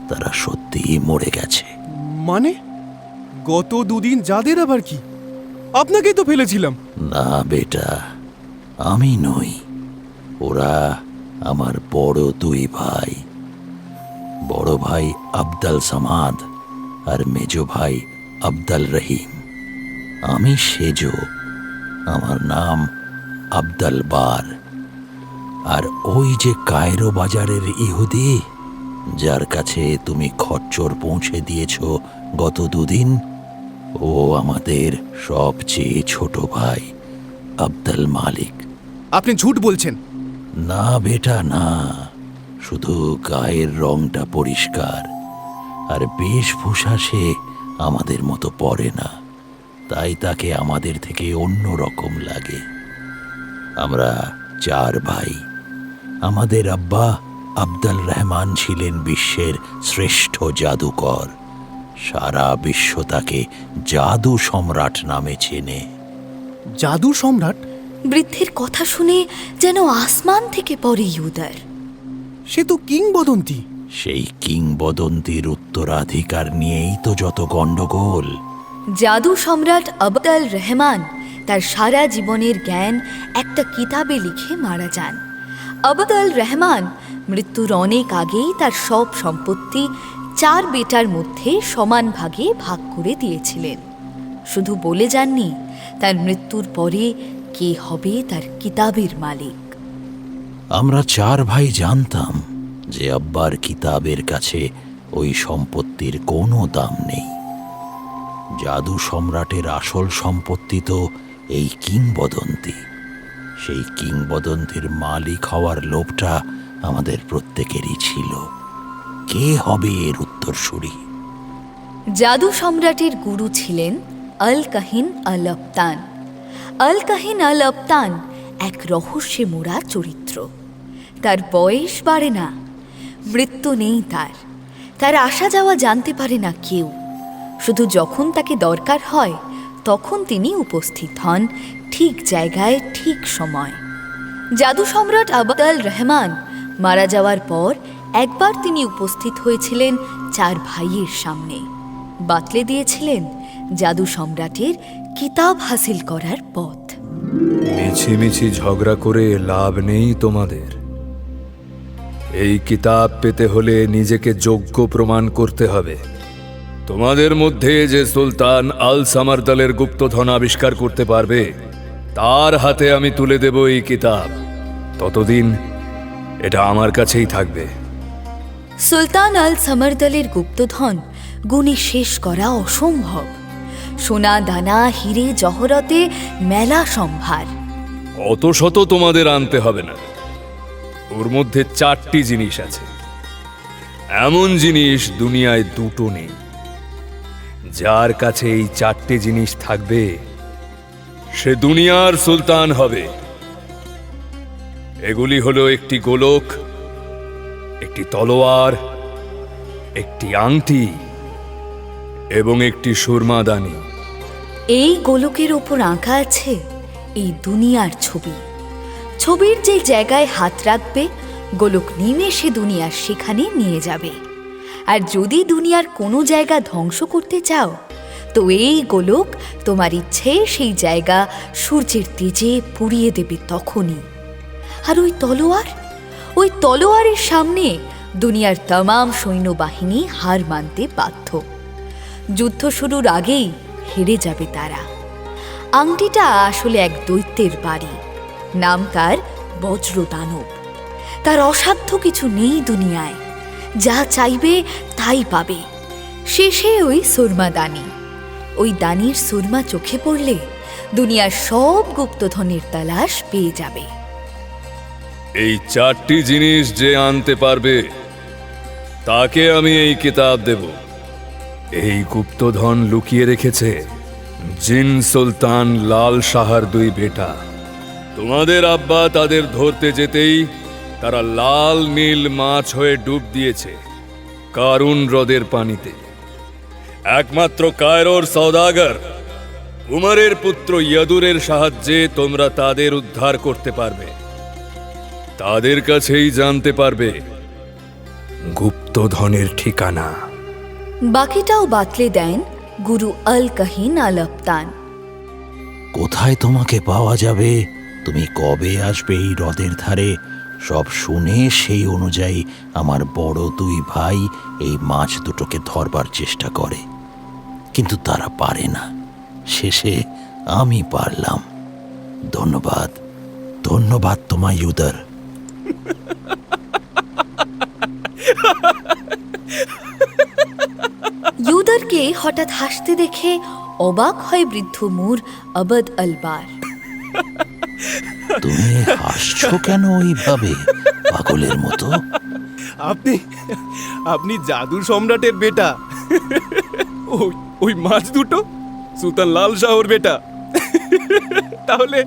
তারা সত্যিই মরে গেছে। মানে গত 2 দিন যাদের আবার কি? আপনাকেই তো ফেলেছিলাম। না বেটা, আমি নই, ওরা আমার বড় দুই ভাই। বড় ভাই আবদাল সামাদ আর মেজ ভাই আবদাল রহিম। আমি সেজো, আমার নাম আবদাল বার। আর ওই যে কায়রো বাজারের ইহুদি যার কাছে তুমি খচ্চর পৌঁছে দিয়েছ গত দুদিন, ও আমাদের সবচেয়ে ছোট ভাই আবদাল মালিক। আপনি ঝুট বলছেন। না বেটা না, শুধু গায়ের রংটা পরিষ্কার, আর বেশভূষা সে আমাদের মতো পরে না, তাই তাকে আমাদের থেকে অন্য রকম লাগে। আমরা 4 ভাই। আমাদের আব্বা আবদাল রহমান ছিলেন বিশ্বের শ্রেষ্ঠ জাদুকর। সারা বিশ্ব তাকে জাদু সম্রাট নামে চেনে। জাদু সম্রাট? বৃদ্ধের কথা শুনে যেন আসমান থেকে পড়ে ইউদার। সে তো কিংবদন্তি। সেই কিংবদন্তির উত্তরাধিকার নিয়েই তো যত গন্ডগোল। জাদু সম্রাট আবদাল রহমান তার সারা জীবনের জ্ঞান একটা কিতাবে লিখে মারা যান। আবদাল রহমান মৃত্যুর অনেক আগেই তার সব সম্পত্তি 4 বেটার মধ্যে সমান ভাগে ভাগ করে দিয়েছিলেন। শুধু বলে যাননি তার মৃত্যুর পরে কে হবে তার কিতাবের মালিক। আমরা 4 ভাই জানতাম যে আব্বার কিতাবের কাছে ওই সম্পত্তির কোনো দাম নেই। জাদু সম্রাটের আসল সম্পত্তি তো এই কিংবদন্তি। সেই কিংবদন্তির মালিক হওয়ার লোভটা আমাদের প্রত্যেকেরই ছিল। কে হবে এর উত্তরসূরি? জাদু সম্রাটের গুরু ছিলেন আল কাহিন আল আবতান। আল কাহিন আল আবতান এক রহস্যে মোড়া চরিত্র। তার বয়স বাড়ে না, মৃত্যু নেই তার আসা যাওয়া জানতে পারে না কেউ। শুধু যখন তাকে দরকার হয় তখন তিনি উপস্থিত হন ঠিক জায়গায় ঠিক সময়। জাদু সম্রাট আবদাল রহমান মারা যাওয়ার পর একবার তিনি উপস্থিত হয়েছিলেন 4 ভাইয়ের সামনে, বাতলে দিয়েছিলেন জাদু সম্রাটের কিতাব হাসিল করার পথ। মিছিমিছি ঝগড়া করে লাভ নেই তোমাদের। এই কিতাব পেতে হলে নিজেকে যোগ্য প্রমাণ করতে হবে। তোমাদের মধ্যে যে সুলতান আল সামারদালের গুপ্তধন আবিষ্কার করতে পারবে তার হাতে আমি তুলে দেব এই কিতাব। ততদিন এটা আমার কাছেই থাকবে। সুলতান আল সামারদালের গুপ্তধন গুণে শেষ করা অসম্ভব। সোনা দানা হিরে জহরতে মেলা সম্ভার। অত শত তোমাদের আনতে হবে না। ওর মধ্যে 4টি জিনিস আছে, এমন জিনিস দুনিয়ায় 2টো নেই। যার কাছে এই 4টে জিনিস থাকবে সে দুনিয়ার সুলতান হবে। এগুলি হলো একটি গোলক, একটি তলোয়ার, একটি আংটি এবং একটি সুরমাদানি। এই গোলকের ওপর আঁকা আছে এই দুনিয়ার ছবি। ছবির যে জায়গায় হাত রাখবে গোলক নিমেষে দুনিয়ার সেখানে নিয়ে যাবে। আর যদি দুনিয়ার কোনো জায়গা ধ্বংস করতে চাও তো এই গোলক তোমার ইচ্ছে সেই জায়গা সূর্যের তেজে পুড়িয়ে দেবে তখনই। আর ওই তলোয়ারের সামনে দুনিয়ার তমাম সৈন্যবাহিনী হার মানতে বাধ্য। যুদ্ধ শুরুর আগেই হেরে যাবে তারা। আংটিটা আসলে এক দৈত্যের বাড়ি, নাম তার বজ্রদানব। তার অসাধ্য কিছু নেই দুনিয়ায়, যা চাইবে তাই পাবে। শেষে ওই সুরমাদানি, ওই দানির সুরমা চোখে পড়লে দুনিয়ার সব গুপ্তধনের তালাশ পেয়ে যাবে। এই 4টি জিনিস যে আনতে পারবে তাকে আমি এই কিতাব দেব। এই গুপ্তধন লুকিয়ে রেখেছে জিন সুলতান লাল শাহর 2 বেটা। তোমাদের আব্বা তাদের ধরতে যেতেই তারা লাল নীল মাছ হয়ে ডুব দিয়েছে কারুন হ্রদের পানিতে। একমাত্র কায়রোর সওদাগর উমরের পুত্র ইয়াদুরের সাহায্যে তোমরা তাদের উদ্ধার করতে পারবে। তাদের কাছেই জানতে পারবে গুপ্তধনের ঠিকানা। বাকিটাও বাতলে দেন গুরু আল কাহিন আল আবতান। কোথায় তোমাকে পাওয়া যাবে, তুমি কবে আসবে এই হ্রদের ধারে, সব শুনে সেই অনুযায়ী আমার বড় দুই ভাই এই মাছ দুটোকে ধরবার চেষ্টা করে, কিন্তু তারা পারে না। শেষে আমি পারলাম। ধন্যবাদ, ধন্যবাদ তোমায় ইউদার। ইউদারকে হঠাৎ হাসতে দেখে অবাক হয় বৃদ্ধ মুর আবদ আলবার। তুমি হাসছো কেন ওইভাবে পাগলের মতো? আপনি আপনি জাদু সম্রাটের বেটা। ওই ওই মাছ দুটো সুলতান লাল শাহর বেটা। তাহলে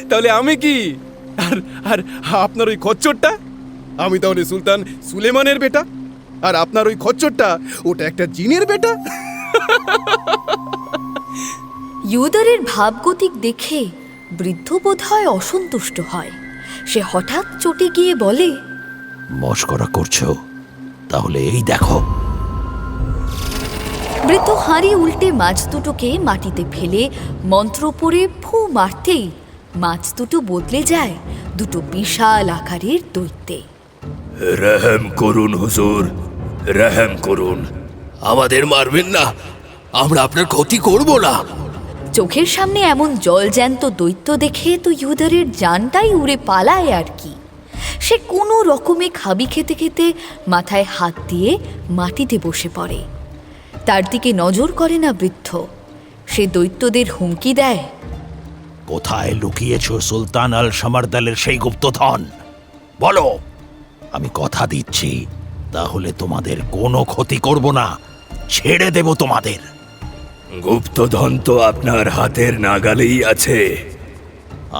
তাহলে আমি কি? আর আর আপনার ওই খচ্চরটা? আমি তাহলে সুলতান সুলেমানের বেটা, আর আপনার ওই খচ্চরটা ওটা একটা জিনের বেটা। ইউদারের ভাবগতিক দেখে বৃদ্ধ বোধহয় অসন্তুষ্ট হয়। সে হঠাৎ চটে গিয়ে বলে, মশকরা করছো? তাহলে এই দেখো। বৃদ্ধ হাঁড়ি উল্টে মাছ দুটোকে মাটিতে ফেলে মন্ত্র পড়ে ফু মারতেই মাছ দুটো বদলে যায় দুটো বিশাল আকারের দৈত্যে। রহম করুন হুজুর, রহম করুন, আমাদের মারবেন না, আমরা আপনার ক্ষতি করব না। চোখের সামনে এমন জলজ্যান্ত দৈত্য দেখে তো ইউদারের জানটাই উড়ে পালায় আর কি। সে কোনো রকমে খাবি খেতে খেতে মাথায় হাত দিয়ে মাটিতে বসে পড়ে। তার দিকে নজর করে না বৃদ্ধ। সে দৈত্যদের হুমকি দেয়, কোথায় লুকিয়েছ সুলতান আল সামারদালের সেই গুপ্তধন? বলো, আমি কথা দিচ্ছি, তাহলে তোমাদের কোনো ক্ষতি করব না, ছেড়ে দেব তোমাদের। গুপ্তধন তো আপনার হাতের নাগালেই আছে।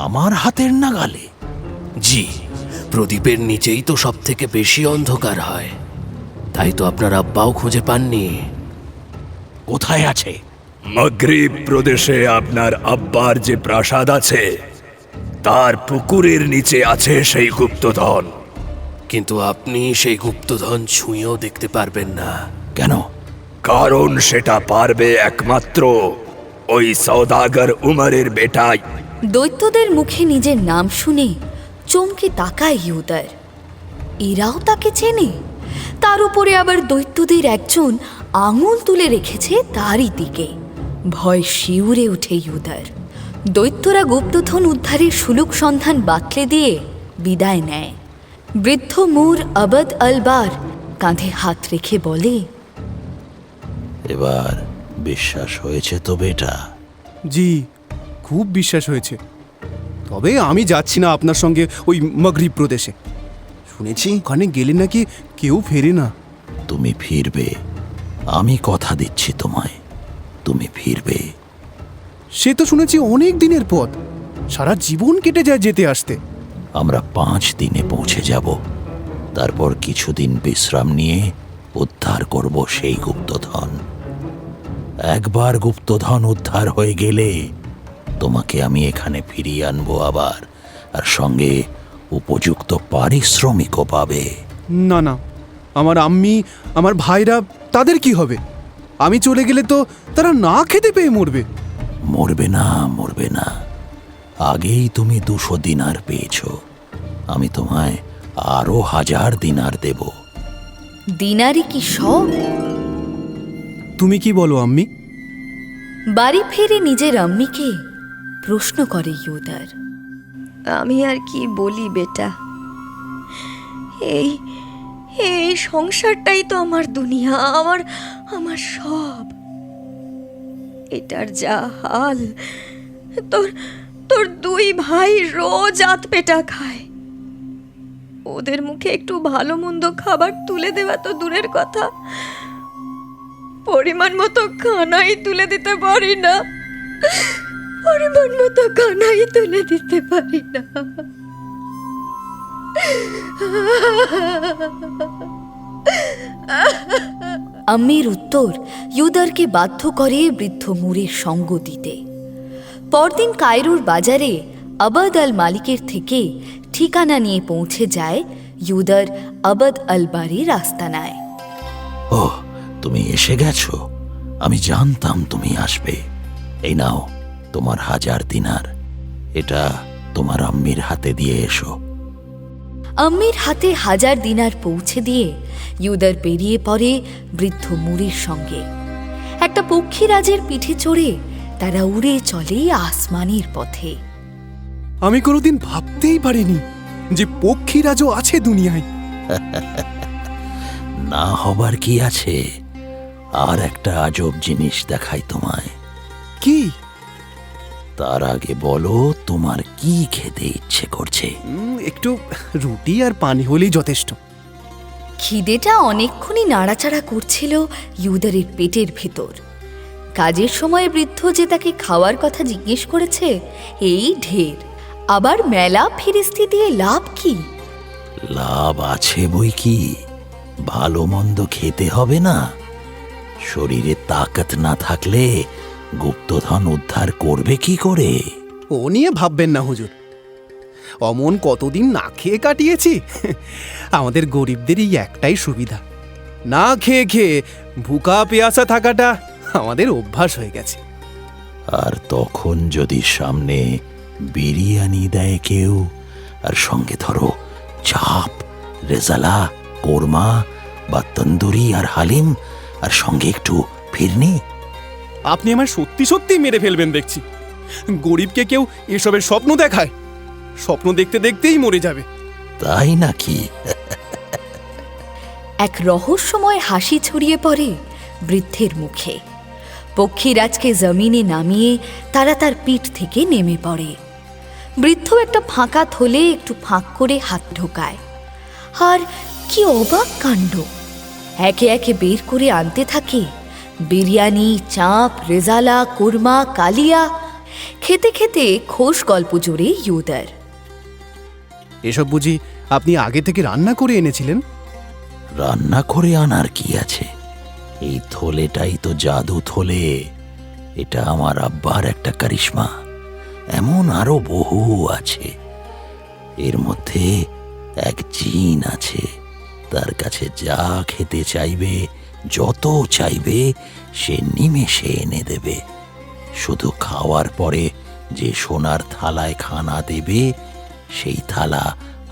আমার হাতের নাগালে? জি, প্রদীপের নিচেই তো সব থেকে বেশি অন্ধকার হয়, তাই তো আপনার আব্বাও খুঁজে পাননি। কোথায় আছে? মাগরিব প্রদেশে আপনার আব্বার যে প্রাসাদ আছে, তার পুকুরের নিচে আছে সেই গুপ্তধন। কিন্তু আপনি সেই গুপ্তধন ছুঁয়েও দেখতে পারবেন না। কেন? কারণ সেটা পারবে একমাত্র ওই সওদাগর উমরের বেটাই। দৈত্যদের মুখে নিজের নাম শুনে চমকে তাকায় ইউদার। এরাও তাকে চেনে। তার উপরে আবার দৈত্যদের একজন আঙুল তুলে রেখেছে তারই দিকে। ভয় শিউরে ওঠে ইউদার। দৈত্যরা গুপ্তধন উদ্ধারের সুলুক সন্ধান বাতলে দিয়ে বিদায় নেয়। বৃদ্ধ মুর আবদ আলবার কাঁধে হাত রেখে বলে, এবার বিশ্বাস হয়েছে তো বেটা? জি, খুব বিশ্বাস হয়েছে। তবে আমি যাচ্ছি না আপনার সঙ্গে ওই মাগরিব প্রদেশে। শুনেছি ওখানে গেলে নাকি কেউ ফেরে না। তুমি ফিরবে, আমি কথা দিচ্ছি তোমায়, তুমি ফিরবে। সে তো শুনেছি অনেক দিনের পথ, সারা জীবন কেটে যায় যেতে আসতে। আমরা 5 দিনে পৌঁছে যাব। তারপর কিছুদিন বিশ্রাম নিয়ে উদ্ধার করব সেই গুপ্তধন। একবার গুপ্তধন উদ্ধার হয়ে গেলে তোমাকে আমি এখানে ফিরিয়ে আনবো আবার, আর সঙ্গে উপযুক্ত পারিশ্রমিকও পাবে। না না, আমার আম্মি, আমার ভাইরা, তাদের কি হবে? আমি চলে গেলে তো তারা না খেতে পেয়ে মরবে। মরবে না, মরবে না। আগেই তুমি 200 দিনার পেয়েছ, আমি তোমায় আরো 1000 দিনার দেব। দিনারি কি সব? তুমি কি বলো আম্মি? বাড়ি ফিরে নিজের আম্মিকে প্রশ্ন করে ইউদার। আমি আর কি বলি বেটা, এই এই সংসারটাই তো আমার দুনিয়া, আমার আমার সব। এটার যা হাল, তোর তোর 2 ভাই রোজ আত পেটা খায়। ওদের মুখে একটু ভালো মন্দ খাবার তুলে দেওয়া তো দূরের কথা, পরিমাণ মতো খানাই তুলে দিতে পারি না। পরিমাণ মতো খানাই তুলে দিতে পারি না। আম্মির উত্তর ইউদারকে বাধ্য করে বৃদ্ধ মুরের সঙ্গ দিতে। পরদিন কায়রোর বাজারে আবদ আল মালিকের থেকে ঠিকানা নিয়ে পৌঁছে যায় ইউদার আবদ আল বাড়ির আস্তানায়। ও, তুমি এসে গেছো। আমি জানতাম তুমি আসবে। এই নাও তোমার 1000 দিনার। এটা তোমার আম্মির হাতে দিয়ে এসো। আম্মির হাতে 1000 দিনার পৌঁছে দিয়ে ইউদার বেরিয়ে পড়ে বৃদ্ধ মুরির সঙ্গে। একটা পক্ষীরাজের পিঠে চড়ে তারা উড়ে চলে আসমানের পথে। আমি কোনোদিন ভাবতেই পারিনি যে পক্ষীরাজও আছে দুনিয়ায়। না হবার কি আছে? আর একটা আজব জিনিস দেখাই তোমায়। কি? তার আগে বলো তোমার কি খেতে ইচ্ছে করছে? একটু রুটি আর পানি হলেই যথেষ্ট। খিদেটা অনেকক্ষণই নাড়াচাড়া করছিল ইউদারের পেটের ভেতর। কাজের সময় বৃদ্ধ যে তাকে খাওয়ার কথা জিজ্ঞেস করেছে এই ঢের। আবার মেলা ফিরিস্তি দিয়ে লাভ কি? লাভ আছে বই কি, ভালো মন্দ খেতে হবে না? শরীরে তাকত না থাকলে গুপ্তধন উদ্ধার করবে কি করে? ও নিয়ে ভাববেন না হুজুর, অমন কতদিন না খেয়ে কাটিয়েছি। আমাদের গরিবদের এই একটাই সুবিধা, না খেয়ে খেয়ে ভুকা পেয়াসা থাকাটা আমাদের অভ্যাস হয়ে গেছে। আর তখন যদি সামনে বিরিয়ানি দেয় কেউ, আর সঙ্গে ধরো চাপ, রেজালা, কোরমা বা তন্দুরি আর হালিম, আর সঙ্গে একটু ফিরনি, আপনি আমার সত্যি সত্যি মেরে ফেলবেন দেখছি। গরিবকে কেউ এসবের স্বপ্ন দেখায়? স্বপ্ন দেখতে দেখতেই মরে যাবে। তাই নাকি? এক রহস্যময় হাসি ছড়িয়ে পড়ে বৃদ্ধের মুখে। পক্ষীরাজকে জমিনে নামিয়ে তারা তার পিঠ থেকে নেমে পড়ে। বৃদ্ধ একটা ফাঁকা থলে একটু ফাঁক করে হাত ঢোকায়। আর কি অবাক কাণ্ড! একে একে বের করে আনতে থাকে বিরিয়ানি, চাপ, রেজালা, কোরমা, কালিয়া। খেতে খেতে খোশ গল্প জোরে ইউদার। এসব বুঝি আপনি আগে থেকে রান্না করে এনেছিলেন? রান্না করে আনার কি আছে? এই থলেটাই তো জাদু থলে। এটা আমার আব্বার একটা কারিশমা। এমন আরো বহু আছে। এর মধ্যে এক জিন আছে, তার কাছে যা খেতে চাইবে, যত চাইবে সে নিমেষে এনে দেবে। শুধু খাওয়ার পরে যে সোনার থালায় খানা দেবে, সেই থালা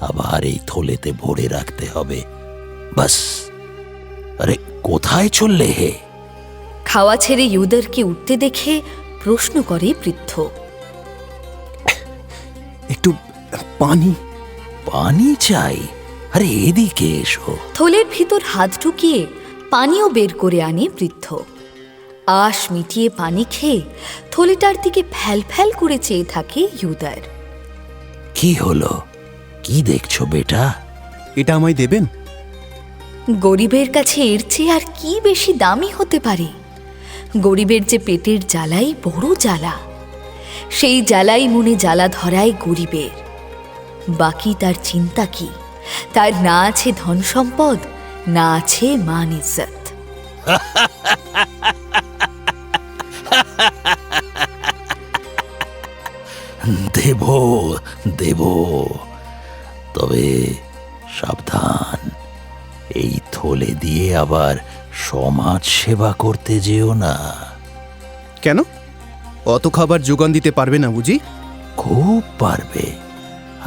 আবার এই থলেতে ভরে রাখতে হবে। বাস। আরে কোথায় চললে হে? খাওয়া ছেড়ে ইউদারকে উঠতে দেখে প্রশ্ন করে বৃদ্ধ। একটু পানি। পানি চাই? আরে এদিকে এসো। থলের ভিতর হাত ঢুকিয়ে পানিও বের করে আনে বৃদ্ধ। আশ মিটিয়ে পানি খেয়ে থলেটার দিকে ফ্যাল ফ্যাল করে চেয়ে থাকে ইউদার। কি হলো? কি দেখছো বেটা? এটা আমায় দেবেন? গরিবের কাছে এর চেয়ে আর কি বেশি দামি হতে পারে? গরিবের যে পেটের জ্বালাই বড় জ্বালা, সেই জ্বালাই মনে জ্বালা ধরায় গরিবের। বাকি তার চিন্তা কি? তার না আছে ধন সম্পদ, না আছে মান ইজ্জত। দেব দেব, তবে সাবধান, এই থলে দিয়ে আবার সমাজ সেবা করতে যেও না। কেন? অত খাবার যোগান দিতে পারবে না বুঝি? খুব পারবে।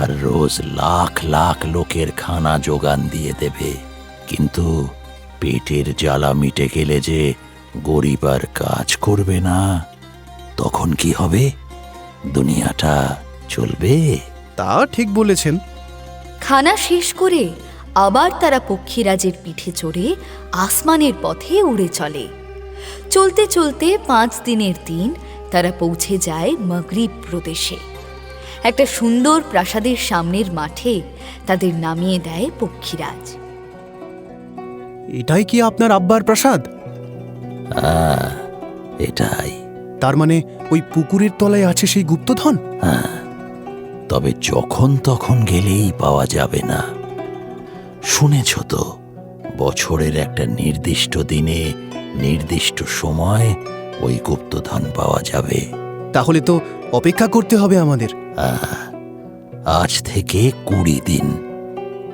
আর রোজ লাখ লাখ লোকের খানা যোগান দিয়ে দেবে। কিন্তু পেটের জ্বালা মিটে গেলে যে গরিব আর কাজ করবে না, তখন কি হবে? দুনিয়াটা চলবে? তা ঠিক বলেছেন। খানা শেষ করে আবার তারা পক্ষীরাজের পিঠে চড়ে আসমানের পথে উড়ে চলে। চলতে চলতে 5 দিনের দিন তারা পৌঁছে যায় মাগরিব প্রদেশে। একটা সুন্দর প্রাসাদের সামনের মাঠে তাদের নামিয়ে দেয় পক্ষীরাজ। এটাই কি আপনার আব্বার প্রাসাদ? হ্যাঁ, এটাই। তার মানে ওই পুকুরের তলায় আছে সেই গুপ্তধন? হ্যাঁ, তবে যখন তখন গেলেই পাওয়া যাবে না। শুনেছ তো, বছরের একটা নির্দিষ্ট দিনে নির্দিষ্ট সময় ওই গুপ্তধন পাওয়া যাবে। তাহলে তো অপেক্ষা করতে হবে আমাদের। আজ থেকে 20 দিন।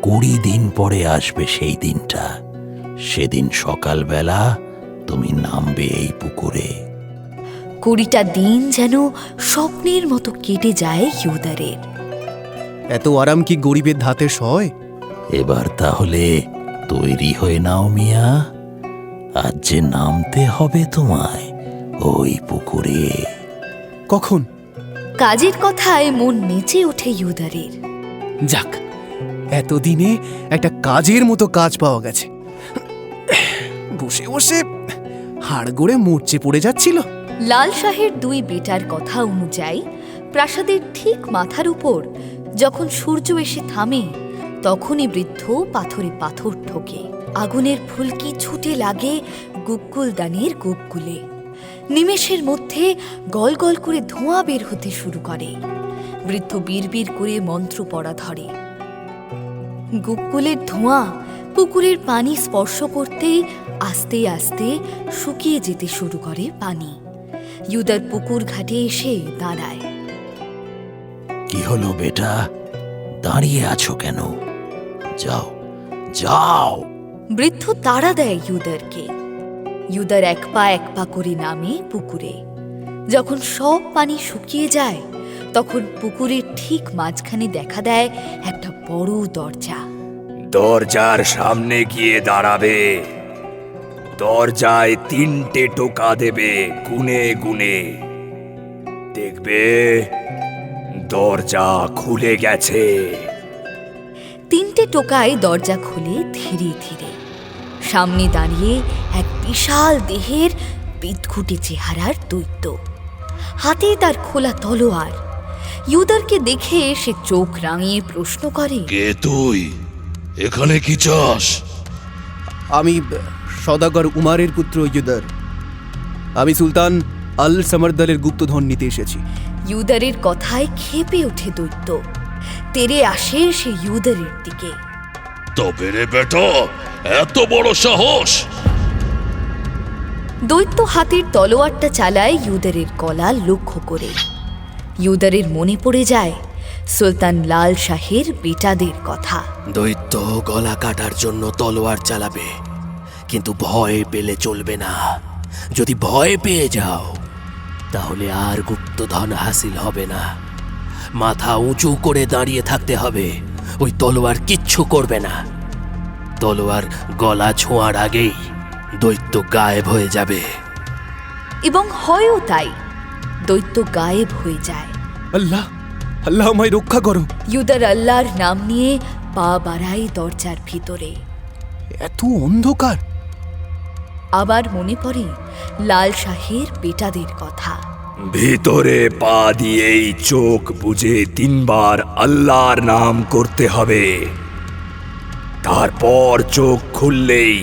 20 দিন পরে আসবে সেই দিনটা। সেদিন সকালবেলা তুমি নামবে এই পুকুরে। 20টা দিন যেন স্বপ্নের মতো কেটে যায় ইউদারের। এত আরাম কি গরিবের ধাতে সয়? এবার তাহলে তৈরি হয়ে নাও মিয়া, আজ যে নামতে হবে তোমায় ওই পুকুরে। কখন? কাজের কথায় মন নেচে ওঠে ইউদারের। যাক, এতদিনে একটা কাজের মতো কাজ পাওয়া গেছে। বসে বসে হাড় গড়ে মরচে পড়ে যাচ্ছিল। লাল শাহের 2 বেটার কথা অনুযায়ী প্রাসাদের ঠিক মাথার উপর যখন সূর্য এসে থামে, তখনই বৃদ্ধ পাথরে পাথর ঠোকে। আগুনের ফুলকি ছুটে লাগে গুকুলদানির গুপগুলে। নিমেষের মধ্যে গল গল করে ধোঁয়া বের হতে শুরু করে। বৃদ্ধ বিড়বিড় করে মন্ত্র পড়া ধরে। গুকুলের ধোঁয়া পুকুরের পানি স্পর্শ করতেই আস্তে আস্তে শুকিয়ে যেতে শুরু করে পানি। ইউদার পুকুর ঘাটে এসে দাঁড়ায়। কি হলো বেটা, দাঁড়িয়ে আছো কেন? যাও যাও। বৃদ্ধ তাড়া দেয় ইউদারকে। ইউদার এক পা করে নামে পুকুরে। যখন সব পানি শুকিয়ে যায়, তখন পুকুরের ঠিক মাঝখানে দেখা দেয় একটা বড় দরজা। দরজার সামনে গিয়ে দাঁড়াবে, দরজায় 3টে টোকা দেবে গুনে গুনে, দেখবে দরজা খুলে গেছে। 3টে টোকায় দরজা খুলে ধীরে ধীরে। সামনে দাঁড়িয়ে এক বিশাল দেহের বিদঘুটে চেহারার দৈত্য, হাতে তার খোলা তলোয়ার। ইউদারকে দেখে সে চোখ রাঙিয়ে প্রশ্ন করে, কে তুই? এখানে কি চাস? আমি সওদাগর উমারের পুত্র ইউদার। আমি সুলতান আল সমরদলের গুপ্তধন নিতে এসেছি। ইউদারের কথায় ক্ষেপে ওঠে দৈত্য। তেরে আসে সে ইউদারের দিকে। তবে রে বেটা, এত বড় সাহস! দৈত্য হাতের তলোয়ারটা চালায় ইউদারের গলা লক্ষ্য করে। ইউদারের মনে পড়ে যায় সুলতান লাল শাহের বেটাদের কথা। দৈত্য গলা কাটার জন্য তলোয়ার চালাবে, কিন্তু ভয় পেলে চলবে না। যদি ভয় পেয়ে যাও, তাহলে আর গুপ্তধন হাসিল হবে না। মাথা উঁচু করে দাঁড়িয়ে থাকতে হবে, ওই তলোয়ার কিচ্ছু করবে না। তলোয়ার গলা ছোঁয়ার আগেই দৈত্য গায়েব হয়ে যাবে। এবং হয়ও তাই, দৈত্য গায়েব হয়ে যায়। আল্লাহ, আল্লাহ আমায় রক্ষা করো। ইউদার আল্লাহর নাম নিয়ে পা বাড়ায় দরজার ভিতরে। এত অন্ধকার। আবার মনে পড়ে লাল শাহের বেটাদের কথা। ভিতরে পা দিয়েই চোখ বুজে 3 বার আল্লাহর নাম করতে হবে। তারপর চোখ খুললেই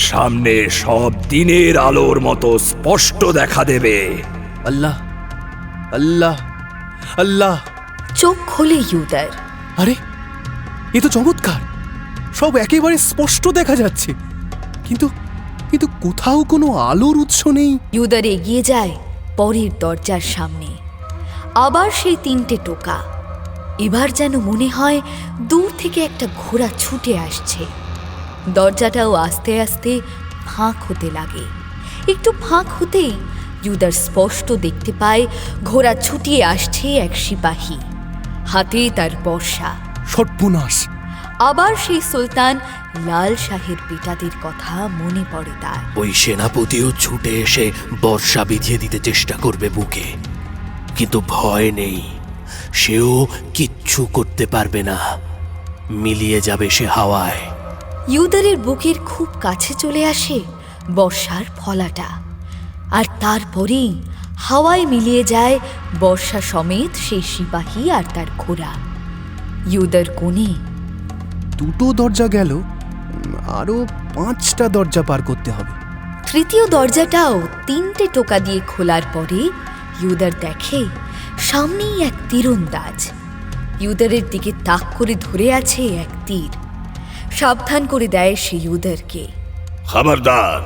সামনে সব দিনের আলোর মতো স্পষ্ট দেখা দেবে। আল্লাহ, আল্লাহ, আল্লাহ। চোখ খোলে ইউদার। আরে, এ তো চমৎকার। সব একেবারে স্পষ্ট দেখা যাচ্ছে, কিন্তু কিন্তু কোথাও কোনো আলোর উৎস নেই। ইউদার এগিয়ে যায় পরের দরজার সামনে। আবার সেই 3টে টোকা। এবার যেন মনে হয় দূর থেকে একটা ঘোড়া ছুটে আসছে। দরজাটাও আস্তে আস্তে ফাঁক হতে লাগে। একটু ফাঁক হতেই ইউদার স্পষ্ট দেখতে পায় ঘোড়া ছুটিয়ে আসছে এক সিপাহী, হাতে তার বর্শা। সর্বনাশ! আবার সেই সুলতান লাল শাহের বেটাদের কথা মনে পড়ে তার। ওই সেনাপতিও ছুটে এসে বর্ষা বিধিয়ে দিতে চেষ্টা করবে বুকে, কিন্তু ভয় নেই, সেও কিচ্ছু করতে পারবে না। মিলিয়ে যাবে সে হাওয়ায়। ইউদারের বুকের খুব কাছে চলে আসে বর্ষার ফলাটা, আর তারপরেই হাওয়ায় মিলিয়ে যায় বর্ষা সমেত সেই সিপাহী আর তার ঘোড়া। ইউদার কোণে 2টো দরজা গেল, আরো 5টা দরজা পার করতে হবে। তৃতীয় দরজাটাও 3টে টোকা দিয়ে খোলার পরে ইউদার দেখে সামনেই এক তীরন্দাজ ইউদারের দিকে তাক করে ধরে আছে এক তীর। সাবধান করে দেয় সে ইউদারকে। খবরদার,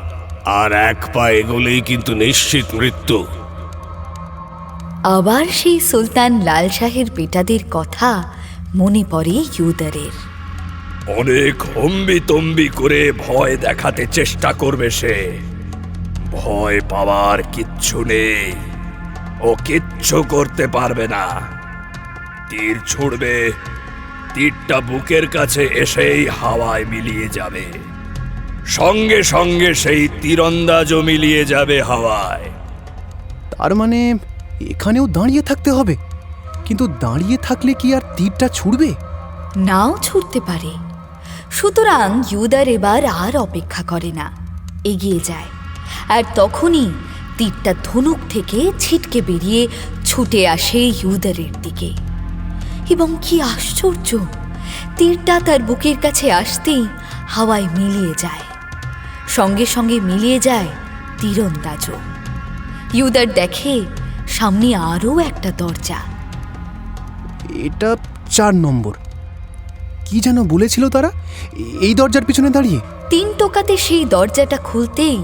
আর 1 পা এগোলেই কিন্তু নিশ্চিত মৃত্যু। আবার সেই সুলতান লাল শাহের বেটাদের কথা মনে পড়ে ইউদারের। অনেক হম্বি তম্বি করে ভয় দেখাতে চেষ্টা করবে সে। ভয় পাওয়ার কিচ্ছু কিচ্ছু নেই, ও কিচ্ছু করতে পারবে না। তীর ছুড়বে, তীরটা বুকের কাছে এসেই হাওয়ায় মিলিয়ে যাবে, সঙ্গে সঙ্গে সেই তীরন্দাজও মিলিয়ে যাবে হাওয়ায়। তার মানে এখানেও দাঁড়িয়ে থাকতে হবে? কিন্তু দাঁড়িয়ে থাকলে কি আর তীরটা ছুড়বে? নাও ছুটতে পারে। সুতরাং ইউদার এবার আর অপেক্ষা করে না, এগিয়ে যায়। আর তখনই তীরটা ধনুক থেকে ছিটকে বেরিয়ে ছুটে আসে ইউদারের দিকে। এবং কি আশ্চর্য, তীরটা তার বুকের কাছে আসতেই হাওয়ায় মিলিয়ে যায়, সঙ্গে সঙ্গে মিলিয়ে যায় তীরন্দাজও। ইউদার দেখে সামনে আরও একটা দরজা। এটা 4 নম্বর। কি যেন বলেছিল তারা? এই দরজার পিছনে দাঁড়িয়ে? 3 টোকাতে সেই দরজাটা খুলতেই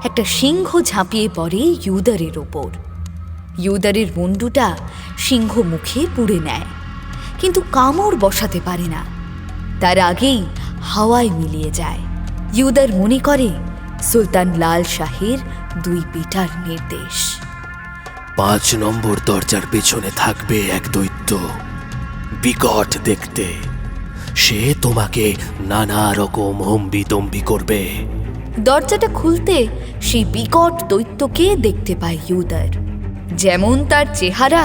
একটা সিংহ ঝাঁপিয়ে পড়ে ইউদারের ওপর। ইউদারের মুন্ডুটা সিংহ মুখে পুড়ে নেয়, কিন্তু কামড় বসাতে পারে না। তার আগেই হাওয়ায় মিলিয়ে যায়। ইউদার মনে করে সুলতান লাল শাহের 2 বেটার নির্দেশ। 5 নম্বর দরজার পেছনে থাকবে এক দৈত্য, বিকট দেখতে। সে তোমাকে নানা রকম হম্বিতম্বি করবে। দরজাটা খুলতে সেই বিকট দৈত্যকে দেখতে পায় ইউদার। যেমন তার চেহারা,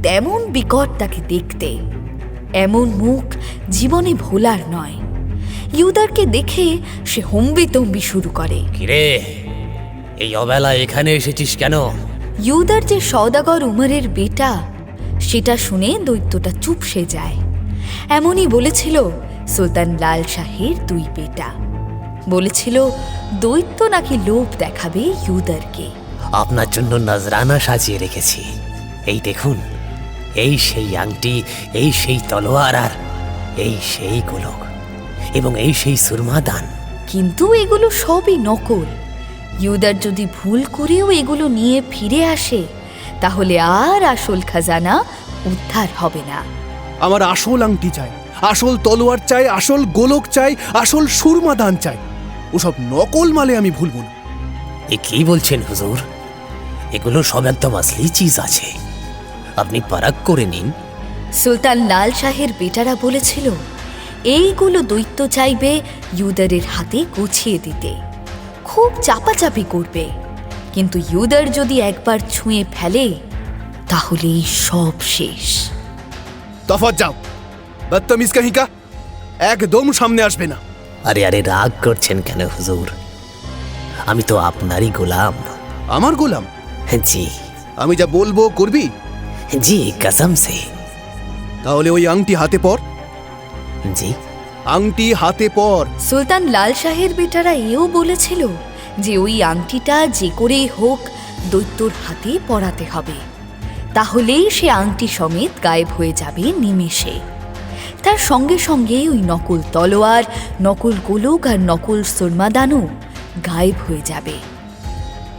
তেমন বিকট তাকে দেখতে। এমন মুখ জীবনে ভোলার নয়। ইউদারকে দেখে সে হম্বিতম্বি শুরু করে। কিরে, এই অবেলা এখানে এসেছিস কেন? ইউদার যে সওদাগর উমরের বেটা, সেটা শুনে দৈত্যটা চুপসে যায়। এমনই বলেছিল সুলতান লাল শাহের 2 বেটা। বলেছিল দৈত্য নাকি লোভ দেখাবে ইউদারকে। আপনার জন্য নজরানা সাজিয়ে রেখেছি। এই দেখুন, এই সেই আংটি, এই সেই তলোয়ার, আর এই সেই গোলক, এবং এই সেই সুরমাদান। কিন্তু এগুলো সবই নকল। ইউদার যদি ভুল করেও এগুলো নিয়ে ফিরে আসে, তাহলে আর আসল খাজানা উদ্ধার হবে না। আমার আসল আংটি চাই, আসল তলোয়ার চাই, আসল গোলক চাই, আসল সুরমাদান চাই। ওসব নকল মালে আমি ভুলব না। এ কি বলছেন হুজুর? এগুলো সব একদম আসলি চিজ আছে, আপনি পারাক করে নিন। সুলতান লাল শাহের বেটারা বলেছিল এইগুলো দৈত্য চাইবে ইউদারের হাতে গুছিয়ে দিতে, খুব চাপাচাপি করবে। কিন্তু ইউদার যদি একবার ছুঁয়ে ফেলে, তাহলেই সব শেষ। তফাৎ যাও, বদতমিজ কাহিকা, একদম সামনে আসবে না। আরে আরে, রাগ করছেন কেন হুজুর? আমি তো আপনারই গোলাম। আমার গোলাম? জি আমি যা বলবো করবি? জি, কসম সে। তাহলে ওই আংটি হাতে পর। জি, আংটি হাতে পর। সুলতান লাল শাহের বেটারা এও বলেছিল যে ওই আংটিটা যে করেই হোক দৈত্যর হাতে পরাতে হবে, তাহলেই সে আংটি সমেত গায়েব হয়ে যাবে নিমেষে। তার সঙ্গে সঙ্গে ওই নকল তলোয়ার, নকল গোলক আর নকল সুরমাদানও গায়েব হয়ে যাবে।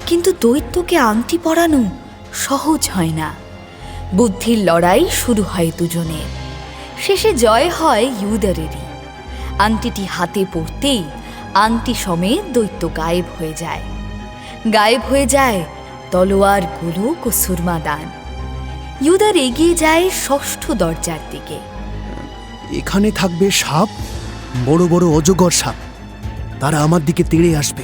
কিন্তু দৈত্যকে আংটি পরানো সহজ হয় না। বুদ্ধির লড়াই শুরু হয় দুজনের। শেষে জয় হয় ইউদারেরই। আংটিটি হাতে পড়তেই আংটি সমেত দৈত্য গায়েব হয়ে যায়। গায়েব হয়ে যায় তলোয়ার, গোলক ও সুরমাদান। ইউদার এগিয়ে যায় 6ষ্ঠ দরজার দিকে। এখানে থাকবে সাপ, বড় বড় অজগর সাপ। তারা আমার দিকে তেড়ে আসবে।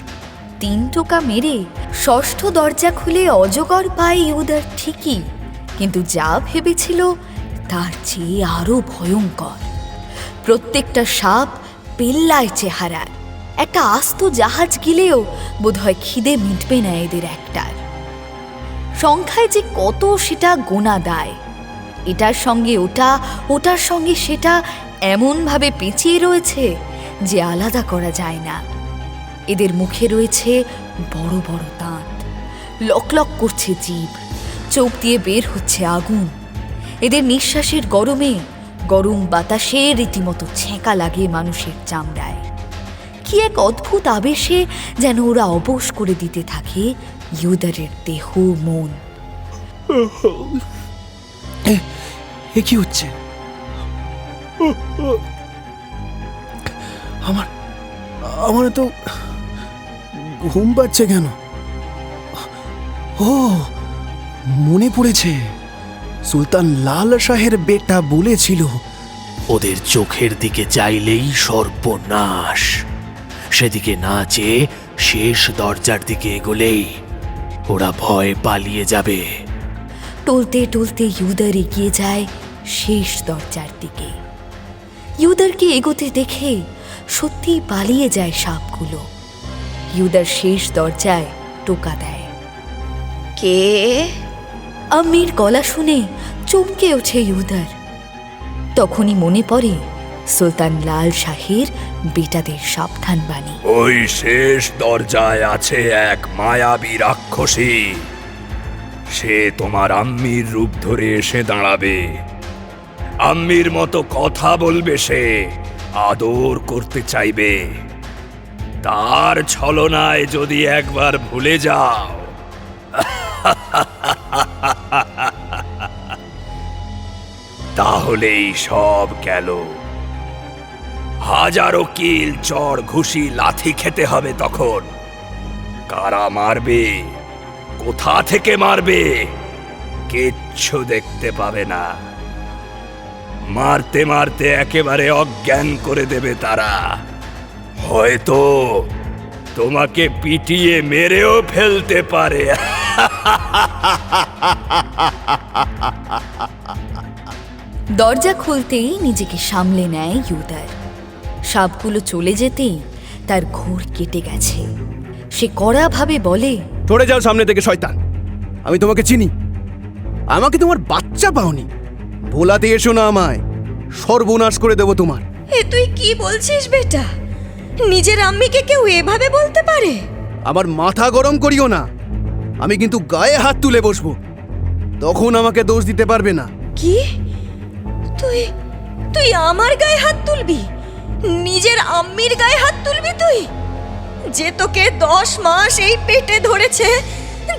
3 টোকা মেরে 6ষ্ঠ দরজা খুলে অজগর পায় ইউদার ঠিকই, কিন্তু যা ভেবেছিল তার চেয়ে আরো ভয়ঙ্কর। প্রত্যেকটা সাপ পেল্লায় চেহারার। একটা আস্ত জাহাজ গিলেও বোধহয় খিদে মিটবে না এদের একটার। সংখ্যায় যে কত সেটা গোনা দায়। এটার সঙ্গে ওটা, ওটার সঙ্গে সেটা এমনভাবে পেঁচিয়ে রয়েছে যে আলাদা করা যায় না। এদের মুখে রয়েছে বড় বড় দাঁত, লকলক করছে জিভ, চোখ দিয়ে বের হচ্ছে আগুন। এদের নিঃশ্বাসের গরমে গরম বাতাসে রীতিমতো ছেঁকা লাগে মানুষের চামড়ায়। কি এক অদ্ভুত আবেশে যেন ওরা অবশ করে দিতে থাকে ইউদারের দেহ মন। এ কি হচ্ছে? আমার আমার তো ঘুম পাচ্ছে কেন? ও মনে পড়েছে, সুলতান লাল শাহের বেটা বলেছিল, ওদের চোখের দিকে চাইলেই সর্বনাশ। সেদিকে না চেয়ে শেষ দরজার দিকে এগোলেই ওরা ভয়ে পালিয়ে যাবে। টলতে টলতে ইউদার এগিয়ে যায় শেষ দরজার দিকে। ইউদারকে এগোতে দেখে সত্যিই পালিয়ে যায় সাপগুলো। ইউদার শেষ দরজায় টোকা দেয়। কে? আম্মির গলা শুনে চমকে ওঠে ইউদার। তখনই মনে পড়ে সুলতান লাল শাহের বেটাদের সাবধান বাণী। ওই শেষ দরজায় আছে এক মায়াবী রাক্ষসী। সে তোমার আম্মির রূপ ধরে এসে দাঁড়াবে। আম্মির মতো কথা বলবে, সে আদর করতে চাইবে। তার ছলনায় যদি একবার ভুলে যাও, তাহলেই সব গেল। হাজারো কিল, চড়, ঘুষি, লাথি খেতে হবে তখন। কারা মারবে, কোথা থেকে মারবে, কিচ্ছু দেখতে পাবে না। মারতে মারতে একেবারে অজ্ঞান করে দেবে তারা। হয়তো তোমাকে পিটিয়ে মেরেও ফেলতে পারে। দরজা খুলতেই নিজেকে সামলে নেয় ইউদার। সাপগুলো চলে যেতেই তার ঘোর কেটে গেছে। সে কড়াভাবে বলে, সরে যাও সামনে থেকে শয়তান, আমি তোমাকে চিনি। আমাকে তোমার বাচ্চা পাওনি, ভোলাতে এসো না আমায়, সর্বনাশ করে দেব তোমার। এ তুই কি বলছিস বেটা? নিজের আম্মিকে কেউ এভাবে বলতে পারে? আমার মাথা গরম করিও না, আমি কিন্তু গায়ে হাত তুলে বসবো, তখন আমাকে দোষ দিতে পারবে না। কি? তুই তুই আমার গায়ে হাত তুলবি? নিজের আম্মির গায়ে হাত তুলবি তুই? যে তোকে 10 মাস এই পেটে ধরেছে,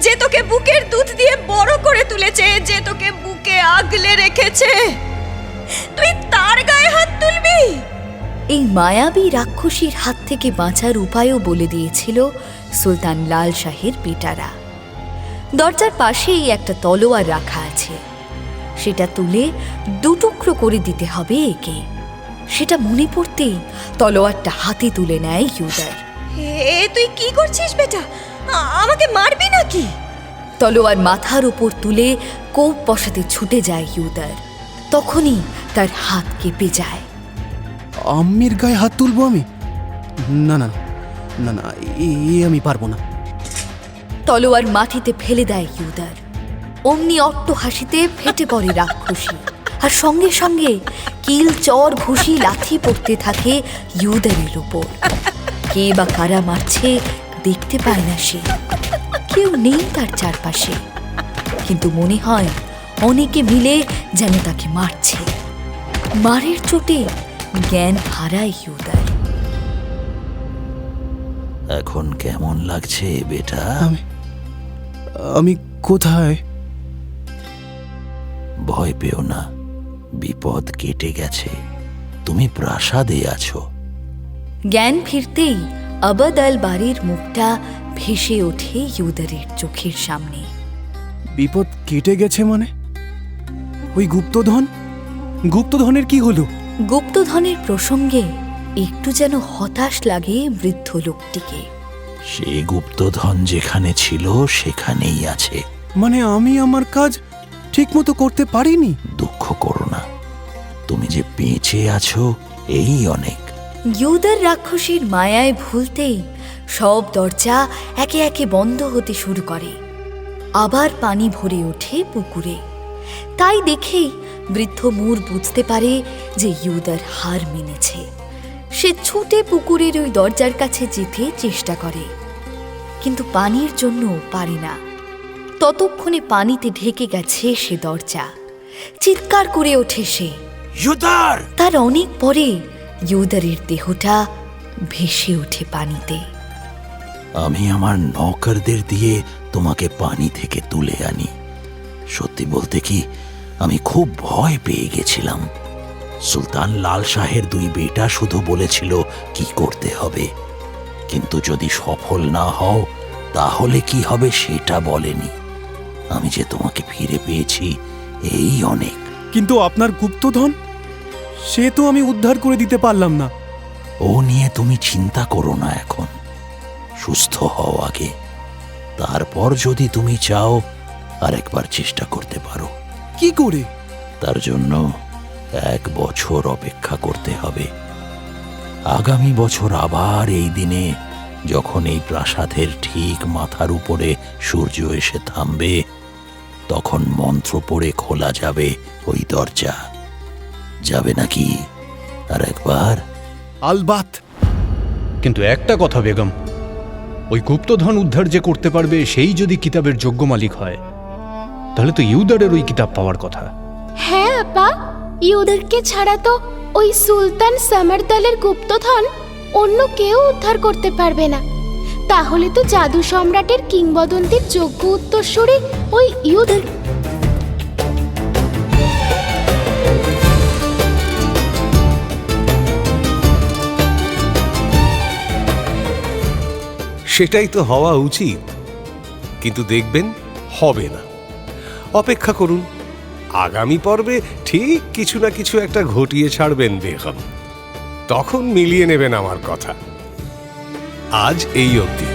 যে তোকে বুকের দুধ দিয়ে বড় করে তুলেছে, যে তোকে বুকে আগলে রেখেছে, তুই তার গায়ে হাত তুলবি? এই মায়াবী রাক্ষসীর হাত থেকে বাঁচার উপায়ও বলে দিয়েছিল সুলতান লাল শাহের বেটারা। দরজার পাশেই একটা তলোয়ার রাখা আছে, সেটা তুলে 2 টুকরো করে দিতে হবে একে। সেটা মনে পড়তেই তলোয়ারটা হাতে তুলে নেয় ইউদার। এ তুই কি করছিস বেটা? আমাকে মারবি নাকি? তলোয়ার মাথার উপর তুলে কোপ বসাতে ছুটে যায় ইউদার। তখনই তার হাত কেঁপে যায়। আম্মির গায়ে হাত তুলবো আমি? না না না না, আমি পারবো না। তলোয়ার মাটিতে ফেলে দেয় ইউদার। অমনি অট্ট হাসিতে ফেটে পড়ে রাক্ষসী, আর সঙ্গে সঙ্গে কিল, চর, ঘুষি, লাথি পড়তে থাকে ইউদারের উপর। কে বা কারা মারছে দেখতে পায় না সে, কেউ নেই তার চারপাশে, কিন্তু মনে হয় অনেকে মিলে যেন তাকে মারছে। মারের চোটে জ্ঞান হারায় ইউদার। এখন কেমন লাগছে বেটা? আমি কোথায়? ভয় পেও না, বিপদ কেটে গেছে। তুমি প্রাসাদে আছো। জ্ঞান ফিরতেই আবাদ আল বাড়ির মুখটা ভেসে ওঠে ইউদারের চোখের সামনে। বিপদ কেটে গেছে মানে? ওই গুপ্তধন, গুপ্তধনের কি হলো? গুপ্তধনের প্রসঙ্গে একটু যেন হতাশ লাগে বৃদ্ধ লোকটিকে। সে গুপ্তধন যেখানে ছিল সেখানেই আছে। মানে আমি আমার কাজ ঠিকমতো করতে পারিনি? দুঃখ করো না, তুমি যে বেঁচে আছো এই অনেক। ইউদার রাক্ষসীর মায়ায় ভুলতেই সব দরজা একে একে বন্ধ হতে শুরু করে। আবার পানি ভরে ওঠে পুকুরে। তাই দেখেই বৃদ্ধ মুর বুঝতে পারে যে ইউদার হার মেনেছে। সে ছুটে পুকুরের ওই দরজার কাছে যেতে চেষ্টা করে, কিন্তু পানির জন্য পারে না। ততক্ষণে পানিতে ঢেকে গেছে সে দরজা। চিৎকার করে ওঠে সে, ইউদার! তার অনেক পরে ইউদারের দেহটা ভেসে ওঠে পানিতে। আমি আমার নৌকরদের দিয়ে তোমাকে পানি থেকে তুলে আনি। সত্যি বলতে কি, আমি খুব ভয় পেয়ে গেছিলাম। সুলতান লাল শাহের 2 বেটা শুধু বলেছিল কি করতে হবে, কিন্তু যদি সফল না হও তাহলে কি হবে সেটা বলেনি। আমি যে তোমাকে ফিরে পেয়েছি এই অনেক। কিন্তু আপনার গুপ্তধন, সে তো আমি উদ্ধার করে দিতে পারলাম না। ও নিয়ে তুমি চিন্তা করো না, এখন সুস্থ হও আগে, তারপর যদি তুমি চাও আরেকবার চেষ্টা করতে পারো। কি করে? তার জন্য 1 বছর অপেক্ষা করতে হবে। আগামী বছর আবার এই দিনে, যখন এই প্রাসাদের ঠিক মাথার উপরে সূর্য এসে থামবে, তখন মন্ত্র পড়ে খোলা যাবে ওই দরজা। যাবে নাকি আর একবার? আলবাত। কিন্তু একটা কথা বেগম, ওই গুপ্তধন উদ্ধার যে করতে পারবে সেই যদি কিতাবের যোগ্য মালিক হয়, তাহলে তো ইউদারের ওই কিতাব পাওয়ার কথা। হ্যাঁ আপা, ইউদারকে ছাড়া তো ওই সুলতান সামারদালের গুপ্তধন অন্য কেউ উদ্ধার করতে পারবে না। তাহলে তো জাদু সম্রাটের কিংবদন্তির যোগ্য উত্তরসূরি ওই ইউদার। সেটাই তো হওয়া উচিত, কিন্তু দেখবেন হবে না। অপেক্ষা করুন, আগামী পর্বে ঠিক কিছু না কিছু একটা ঘটিয়ে ছাড়বেন বেগম, তখন মিলিয়ে নেবেন আমার কথা। আজ এই অবধি।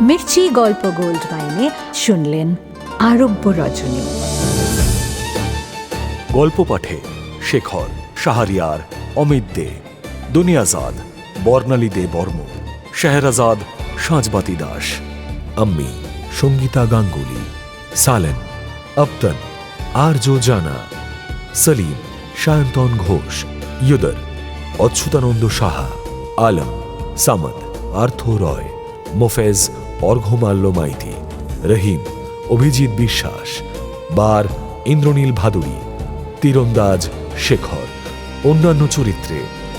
মির্চি গল্প গোল্ড মাইনে শুনলেন আরব্য রজনী। গল্প পাঠে শেখর, শাহরিয়ার, অমিত দে, দুনিয়াজাদ, বর্ণালী দে বর্ম, শেহরাজাদ, সাঁজবাতি দাস, আম্মি সঙ্গীতা গাঙ্গুলি, সালেন, আবতন, আর্য জানা, সলিম, সায়ন্তন ঘোষ, ইউদর, অচ্যুতানন্দ সাহা, আলম, সামদ, আর্থ রয়, মোফেজ, অর্ঘ্যমাল্য মাইতি, রহিম, অভিজিৎ বিশ্বাস, বার, ইন্দ্রনীল ভাদুরী, তীরন্দাজ শেখর। অন্যান্য চরিত্রে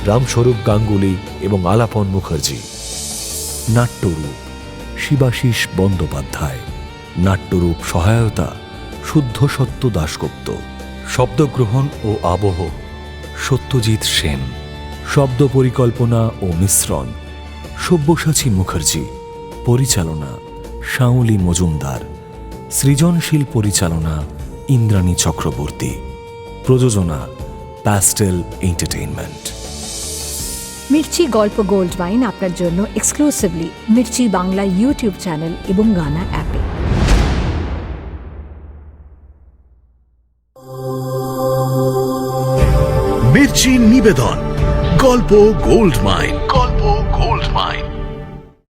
রামস্বরূপ গাঙ্গুলি এবং আলাপন মুখার্জি। নাট্যরূপ শিবাশিস বন্দ্যোপাধ্যায়। নাট্যরূপ সহায়তা শুদ্ধ সত্য দাশগুপ্ত। শব্দগ্রহণ ও আবহ সত্যজিৎ সেন। শব্দ পরিকল্পনা ও মিশ্রণ সব্যসাচী মুখার্জি। পরিচালনা শাওলি মজুমদার। সৃজনশীল পরিচালনা ইন্দ্রাণী চক্রবর্তী। প্রযোজনা প্যাস্টেল এন্টারটেইনমেন্ট। মির্চি গল্প গোল্ড মাইন আপনার জন্য exclusively Mirchi Bangla YouTube channel এবং গানা অ্যাপে। মির্চি নিবেদন গল্প গোল্ড মাইন।